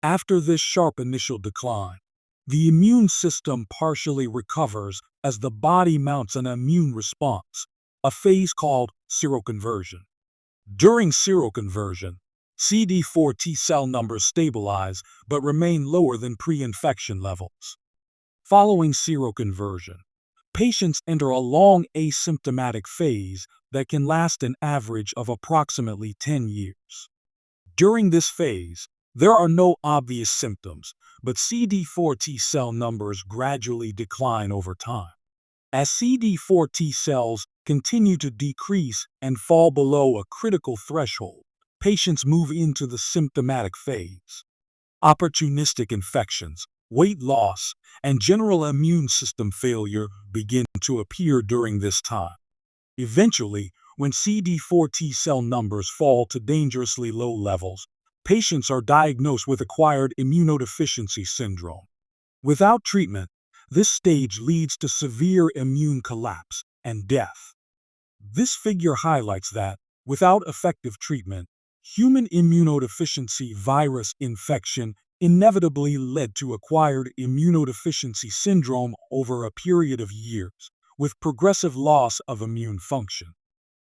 After this sharp initial decline, the immune system partially recovers as the body mounts an immune response, a phase called seroconversion. During seroconversion, CD4 T cell numbers stabilize but remain lower than pre-infection levels. Following seroconversion, patients enter a long asymptomatic phase that can last an average of approximately 10 years. During this phase, there are no obvious symptoms, but CD4 T cell numbers gradually decline over time. As CD4 T cells continue to decrease and fall below a critical threshold, patients move into the symptomatic phase. Opportunistic infections, weight loss, and general immune system failure begin to appear during this time. Eventually, when CD4 T cell numbers fall to dangerously low levels, patients are diagnosed with acquired immunodeficiency syndrome. Without treatment, this stage leads to severe immune collapse and death. This figure highlights that, without effective treatment, human immunodeficiency virus infection inevitably led to acquired immunodeficiency syndrome over a period of years, with progressive loss of immune function.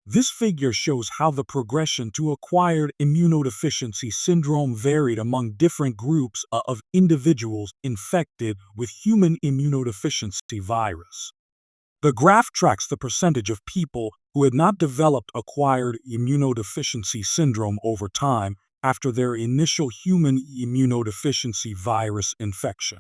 This figure shows how the progression to acquired immunodeficiency syndrome varied among different groups of individuals infected with human immunodeficiency virus. The graph tracks the percentage of people who had not developed acquired immunodeficiency syndrome over time after their initial human immunodeficiency virus infection.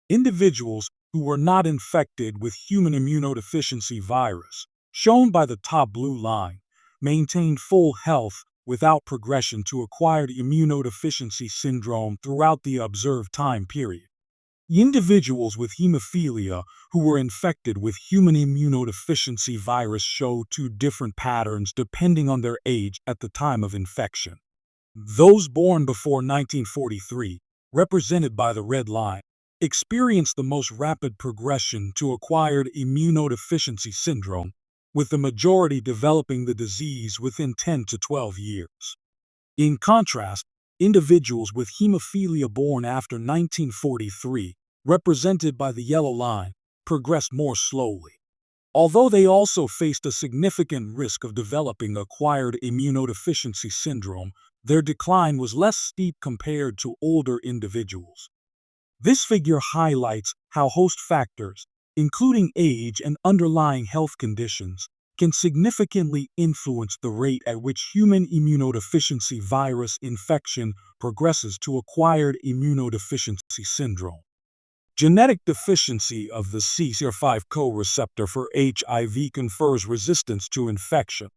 Individuals who were not infected with human immunodeficiency virus, shown by the top blue line, maintained full health without progression to acquired immunodeficiency syndrome throughout the observed time period. Individuals with hemophilia who were infected with human immunodeficiency virus show two different patterns depending on their age at the time of infection. Those born before 1943, represented by the red line, experienced the most rapid progression to acquired immunodeficiency syndrome, with the majority developing the disease within 10 to 12 years. In contrast, individuals with hemophilia born after 1943, represented by the yellow line, progressed more slowly. Although they also faced a significant risk of developing acquired immunodeficiency syndrome, their decline was less steep compared to older individuals. This figure highlights how host factors, including age and underlying health conditions, can significantly influence the rate at which human immunodeficiency virus infection progresses to acquired immunodeficiency syndrome. Genetic deficiency of the CCR5 co-receptor for HIV confers resistance to infection.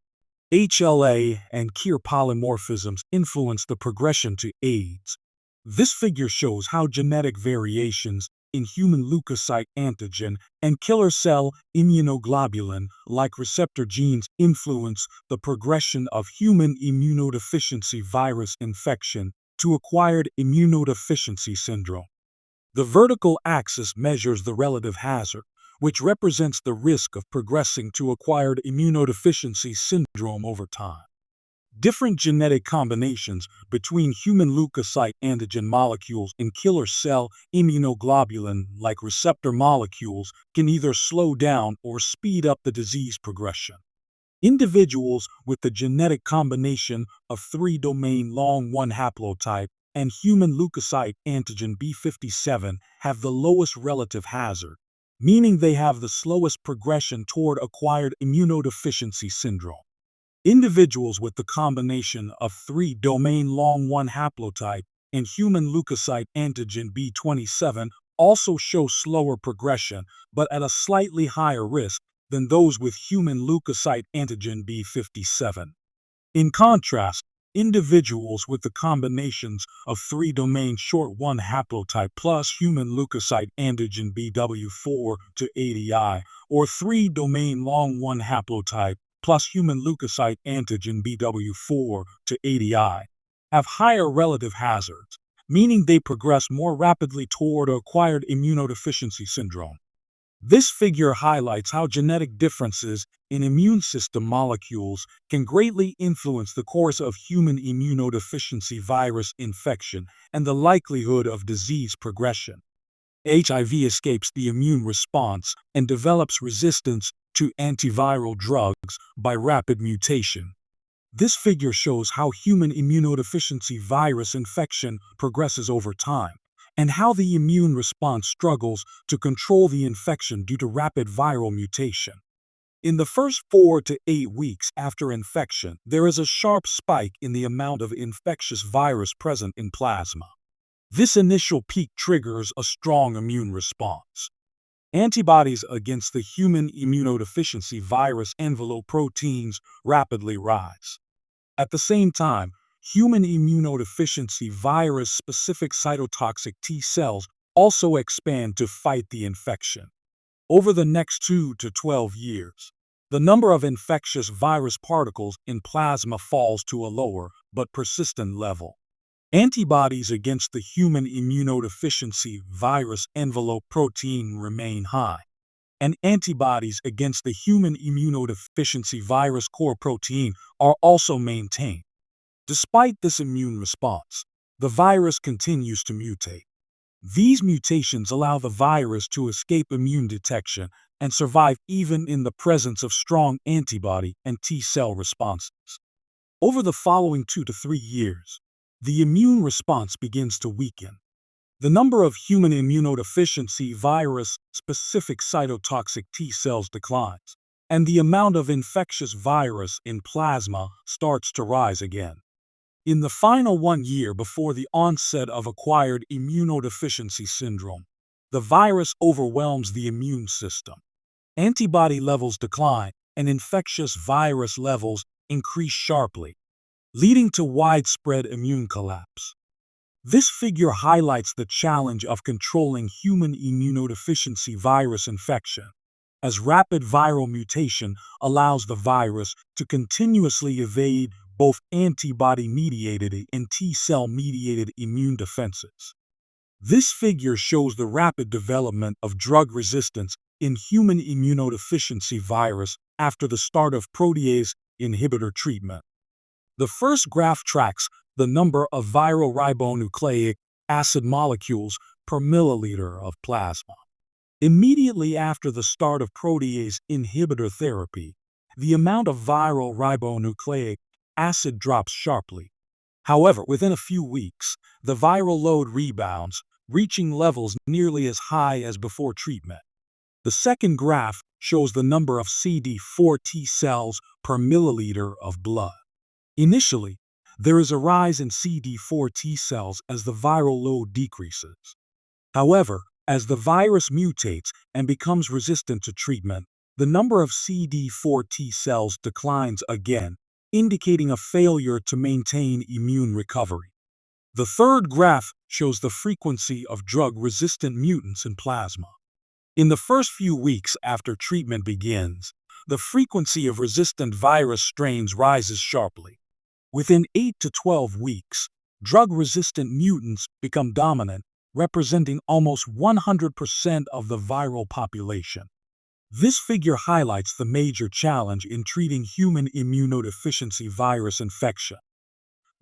HLA and KIR polymorphisms influence the progression to AIDS. This figure shows how genetic variations in human leukocyte antigen and killer cell immunoglobulin-like receptor genes influence the progression of human immunodeficiency virus infection to acquired immunodeficiency syndrome. The vertical axis measures the relative hazard, which represents the risk of progressing to acquired immunodeficiency syndrome over time. Different genetic combinations between human leukocyte antigen molecules and killer cell immunoglobulin-like receptor molecules can either slow down or speed up the disease progression. Individuals with the genetic combination of 3-domain long 1 haplotype and human leukocyte antigen B57 have the lowest relative hazard, meaning they have the slowest progression toward acquired immunodeficiency syndrome. Individuals with the combination of 3-domain long 1 haplotype and human leukocyte antigen B27 also show slower progression, but at a slightly higher risk than those with human leukocyte antigen B57. In contrast, individuals with the combinations of 3-domain short 1 haplotype plus human leukocyte antigen BW4 to 80I or 3-domain long 1 haplotype plus human leukocyte antigen BW4 to 80I have higher relative hazards, meaning they progress more rapidly toward acquired immunodeficiency syndrome. This figure highlights how genetic differences in immune system molecules can greatly influence the course of human immunodeficiency virus infection and the likelihood of disease progression. HIV escapes the immune response and develops resistance to antiviral drugs by rapid mutation. This figure shows how human immunodeficiency virus infection progresses over time, and how the immune response struggles to control the infection due to rapid viral mutation. In the first 4 to 8 weeks after infection, there is a sharp spike in the amount of infectious virus present in plasma. This initial peak triggers a strong immune response. Antibodies against the human immunodeficiency virus envelope proteins rapidly rise. At the same time, human immunodeficiency virus-specific cytotoxic T cells also expand to fight the infection. Over the next 2 to 12 years, the number of infectious virus particles in plasma falls to a lower but persistent level. Antibodies against the human immunodeficiency virus envelope protein remain high, and antibodies against the human immunodeficiency virus core protein are also maintained. Despite this immune response, the virus continues to mutate. These mutations allow the virus to escape immune detection and survive even in the presence of strong antibody and T cell responses. Over the following 2 to 3 years, the immune response begins to weaken. The number of human immunodeficiency virus-specific cytotoxic T cells declines, and the amount of infectious virus in plasma starts to rise again. In the final 1 year before the onset of acquired immunodeficiency syndrome, the virus overwhelms the immune system. Antibody levels decline, and infectious virus levels increase sharply, leading to widespread immune collapse. This figure highlights the challenge of controlling human immunodeficiency virus infection, as rapid viral mutation allows the virus to continuously evade both antibody-mediated and T-cell-mediated immune defenses. This figure shows the rapid development of drug resistance in human immunodeficiency virus after the start of protease inhibitor treatment. The first graph tracks the number of viral ribonucleic acid molecules per milliliter of plasma. Immediately after the start of protease inhibitor therapy, the amount of viral ribonucleic acid drops sharply. However, within a few weeks, the viral load rebounds, reaching levels nearly as high as before treatment. The second graph shows the number of CD4 T cells per milliliter of blood. Initially, there is a rise in CD4 T cells as the viral load decreases. However, as the virus mutates and becomes resistant to treatment, the number of CD4 T cells declines again, indicating a failure to maintain immune recovery. The third graph shows the frequency of drug-resistant mutants in plasma. In the first few weeks after treatment begins, the frequency of resistant virus strains rises sharply. Within 8 to 12 weeks, drug-resistant mutants become dominant, representing almost 100% of the viral population. This figure highlights the major challenge in treating human immunodeficiency virus infection.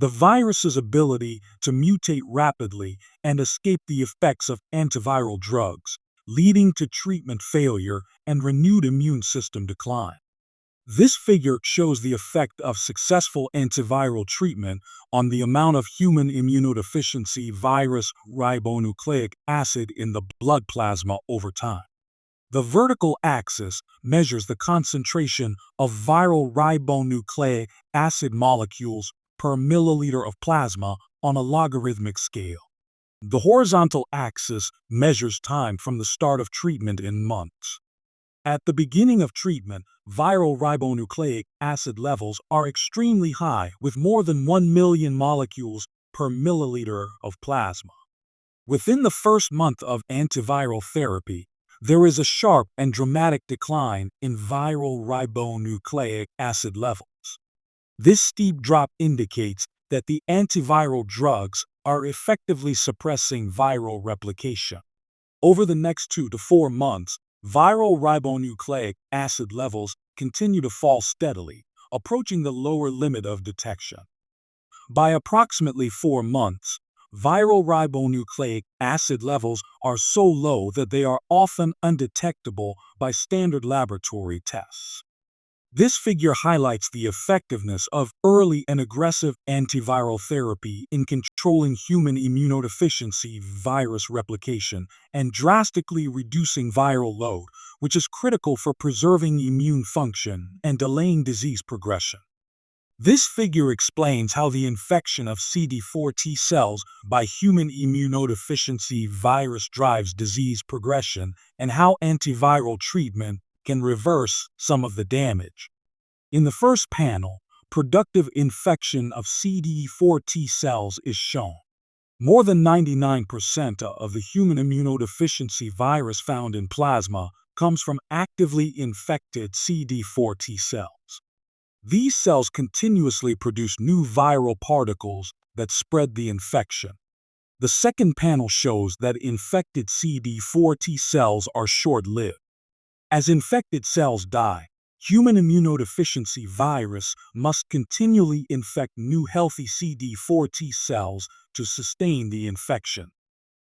The virus's ability to mutate rapidly and escape the effects of antiviral drugs, leading to treatment failure and renewed immune system decline. This figure shows the effect of successful antiviral treatment on the amount of human immunodeficiency virus ribonucleic acid in the blood plasma over time. The vertical axis measures the concentration of viral ribonucleic acid molecules per milliliter of plasma on a logarithmic scale. The horizontal axis measures time from the start of treatment in months. At the beginning of treatment, viral ribonucleic acid levels are extremely high, with more than 1 million molecules per milliliter of plasma. Within the first month of antiviral therapy, there is a sharp and dramatic decline in viral ribonucleic acid levels. This steep drop indicates that the antiviral drugs are effectively suppressing viral replication. Over the next 2 to 4 months, viral ribonucleic acid levels continue to fall steadily, approaching the lower limit of detection. By approximately 4 months, viral ribonucleic acid levels are so low that they are often undetectable by standard laboratory tests. This figure highlights the effectiveness of early and aggressive antiviral therapy in controlling human immunodeficiency virus replication and drastically reducing viral load, which is critical for preserving immune function and delaying disease progression. This figure explains how the infection of CD4 T cells by human immunodeficiency virus drives disease progression and how antiviral treatment can reverse some of the damage. In the first panel, productive infection of CD4 T cells is shown. More than 99% of the human immunodeficiency virus found in plasma comes from actively infected CD4 T cells. These cells continuously produce new viral particles that spread the infection. The second panel shows that infected CD4 T cells are short-lived. As infected cells die, human immunodeficiency virus must continually infect new healthy CD4 T cells to sustain the infection.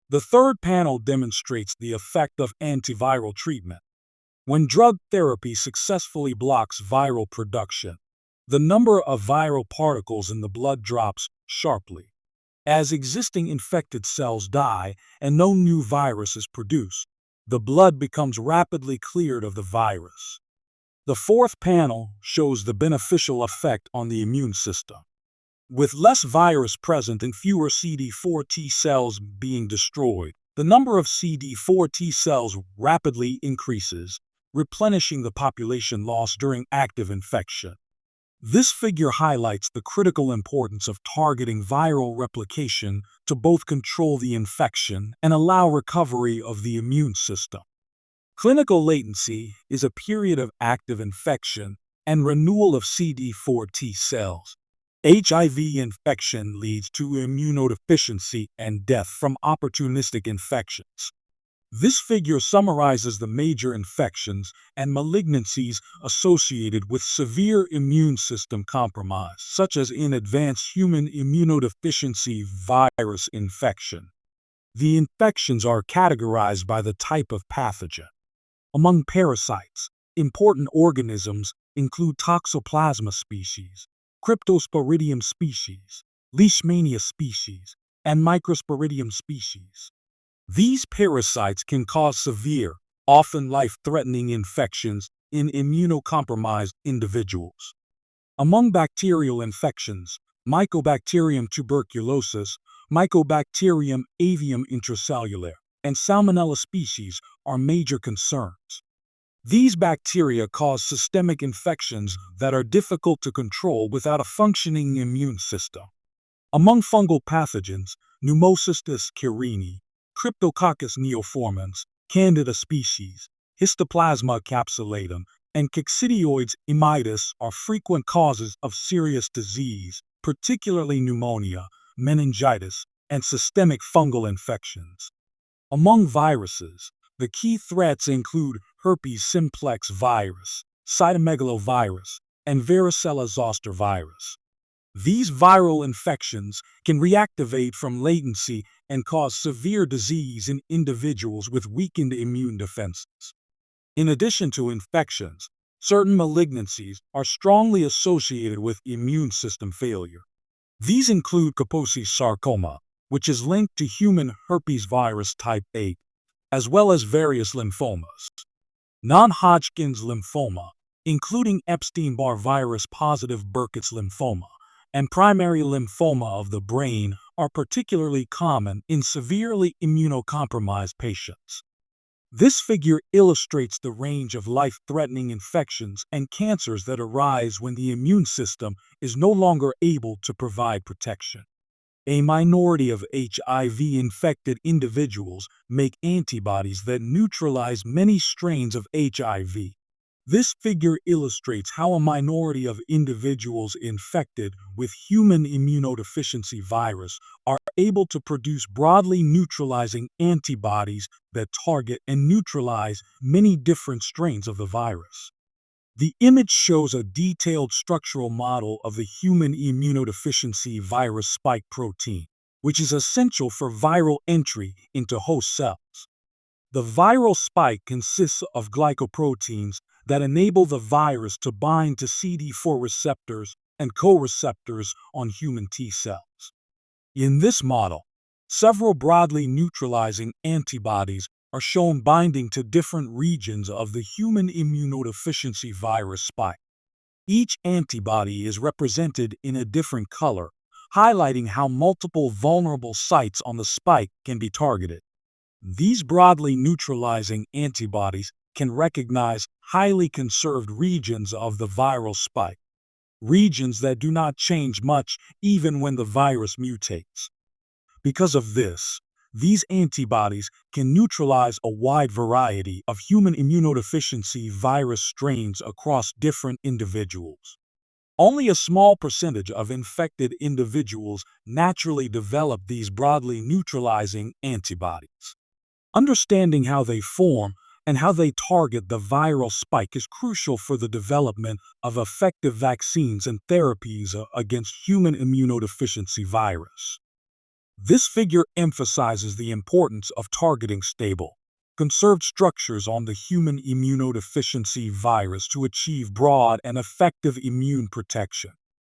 The third panel demonstrates the effect of antiviral treatment. When drug therapy successfully blocks viral production, the number of viral particles in the blood drops sharply. As existing infected cells die and no new virus is produced, the blood becomes rapidly cleared of the virus. The fourth panel shows the beneficial effect on the immune system. With less virus present and fewer CD4 T cells being destroyed, the number of CD4 T cells rapidly increases, replenishing the population lost during active infection. This figure highlights the critical importance of targeting viral replication to both control the infection and allow recovery of the immune system. Clinical latency is a period of active infection and renewal of CD4 T cells. HIV infection leads to immunodeficiency and death from opportunistic infections. This figure summarizes the major infections and malignancies associated with severe immune system compromise, such as in advanced human immunodeficiency virus infection. The infections are categorized by the type of pathogen. Among parasites, important organisms include Toxoplasma species, Cryptosporidium species, Leishmania species, and Microsporidium species. These parasites can cause severe, often life-threatening infections in immunocompromised individuals. Among bacterial infections, Mycobacterium tuberculosis, Mycobacterium avium intracellular, and Salmonella species are major concerns. These bacteria cause systemic infections that are difficult to control without a functioning immune system. Among fungal pathogens, Pneumocystis carinii, Cryptococcus neoformans, Candida species, Histoplasma capsulatum, and Coccidioides immitis are frequent causes of serious disease, particularly pneumonia, meningitis, and systemic fungal infections. Among viruses, the key threats include herpes simplex virus, cytomegalovirus, and varicella zoster virus. These viral infections can reactivate from latency and cause severe disease in individuals with weakened immune defenses. In addition to infections, certain malignancies are strongly associated with immune system failure. These include Kaposi sarcoma, which is linked to human herpes virus type 8, as well as various lymphomas. Non-Hodgkin's lymphoma, including Epstein-Barr virus positive Burkitt's lymphoma, and primary lymphoma of the brain are particularly common in severely immunocompromised patients. This figure illustrates the range of life-threatening infections and cancers that arise when the immune system is no longer able to provide protection. A minority of HIV-infected individuals make antibodies that neutralize many strains of HIV. This figure illustrates how a minority of individuals infected with human immunodeficiency virus are able to produce broadly neutralizing antibodies that target and neutralize many different strains of the virus. The image shows a detailed structural model of the human immunodeficiency virus spike protein, which is essential for viral entry into host cells. The viral spike consists of glycoproteins that enable the virus to bind to CD4 receptors and co-receptors on human T cells. In this model, several broadly neutralizing antibodies are shown binding to different regions of the human immunodeficiency virus spike. Each antibody is represented in a different color, highlighting how multiple vulnerable sites on the spike can be targeted. These broadly neutralizing antibodies can recognize highly conserved regions of the viral spike, regions that do not change much even when the virus mutates. Because of this, these antibodies can neutralize a wide variety of human immunodeficiency virus strains across different individuals. Only a small percentage of infected individuals naturally develop these broadly neutralizing antibodies. Understanding how they form and how they target the viral spike is crucial for the development of effective vaccines and therapies against human immunodeficiency virus. This figure emphasizes the importance of targeting stable, conserved structures on the human immunodeficiency virus to achieve broad and effective immune protection.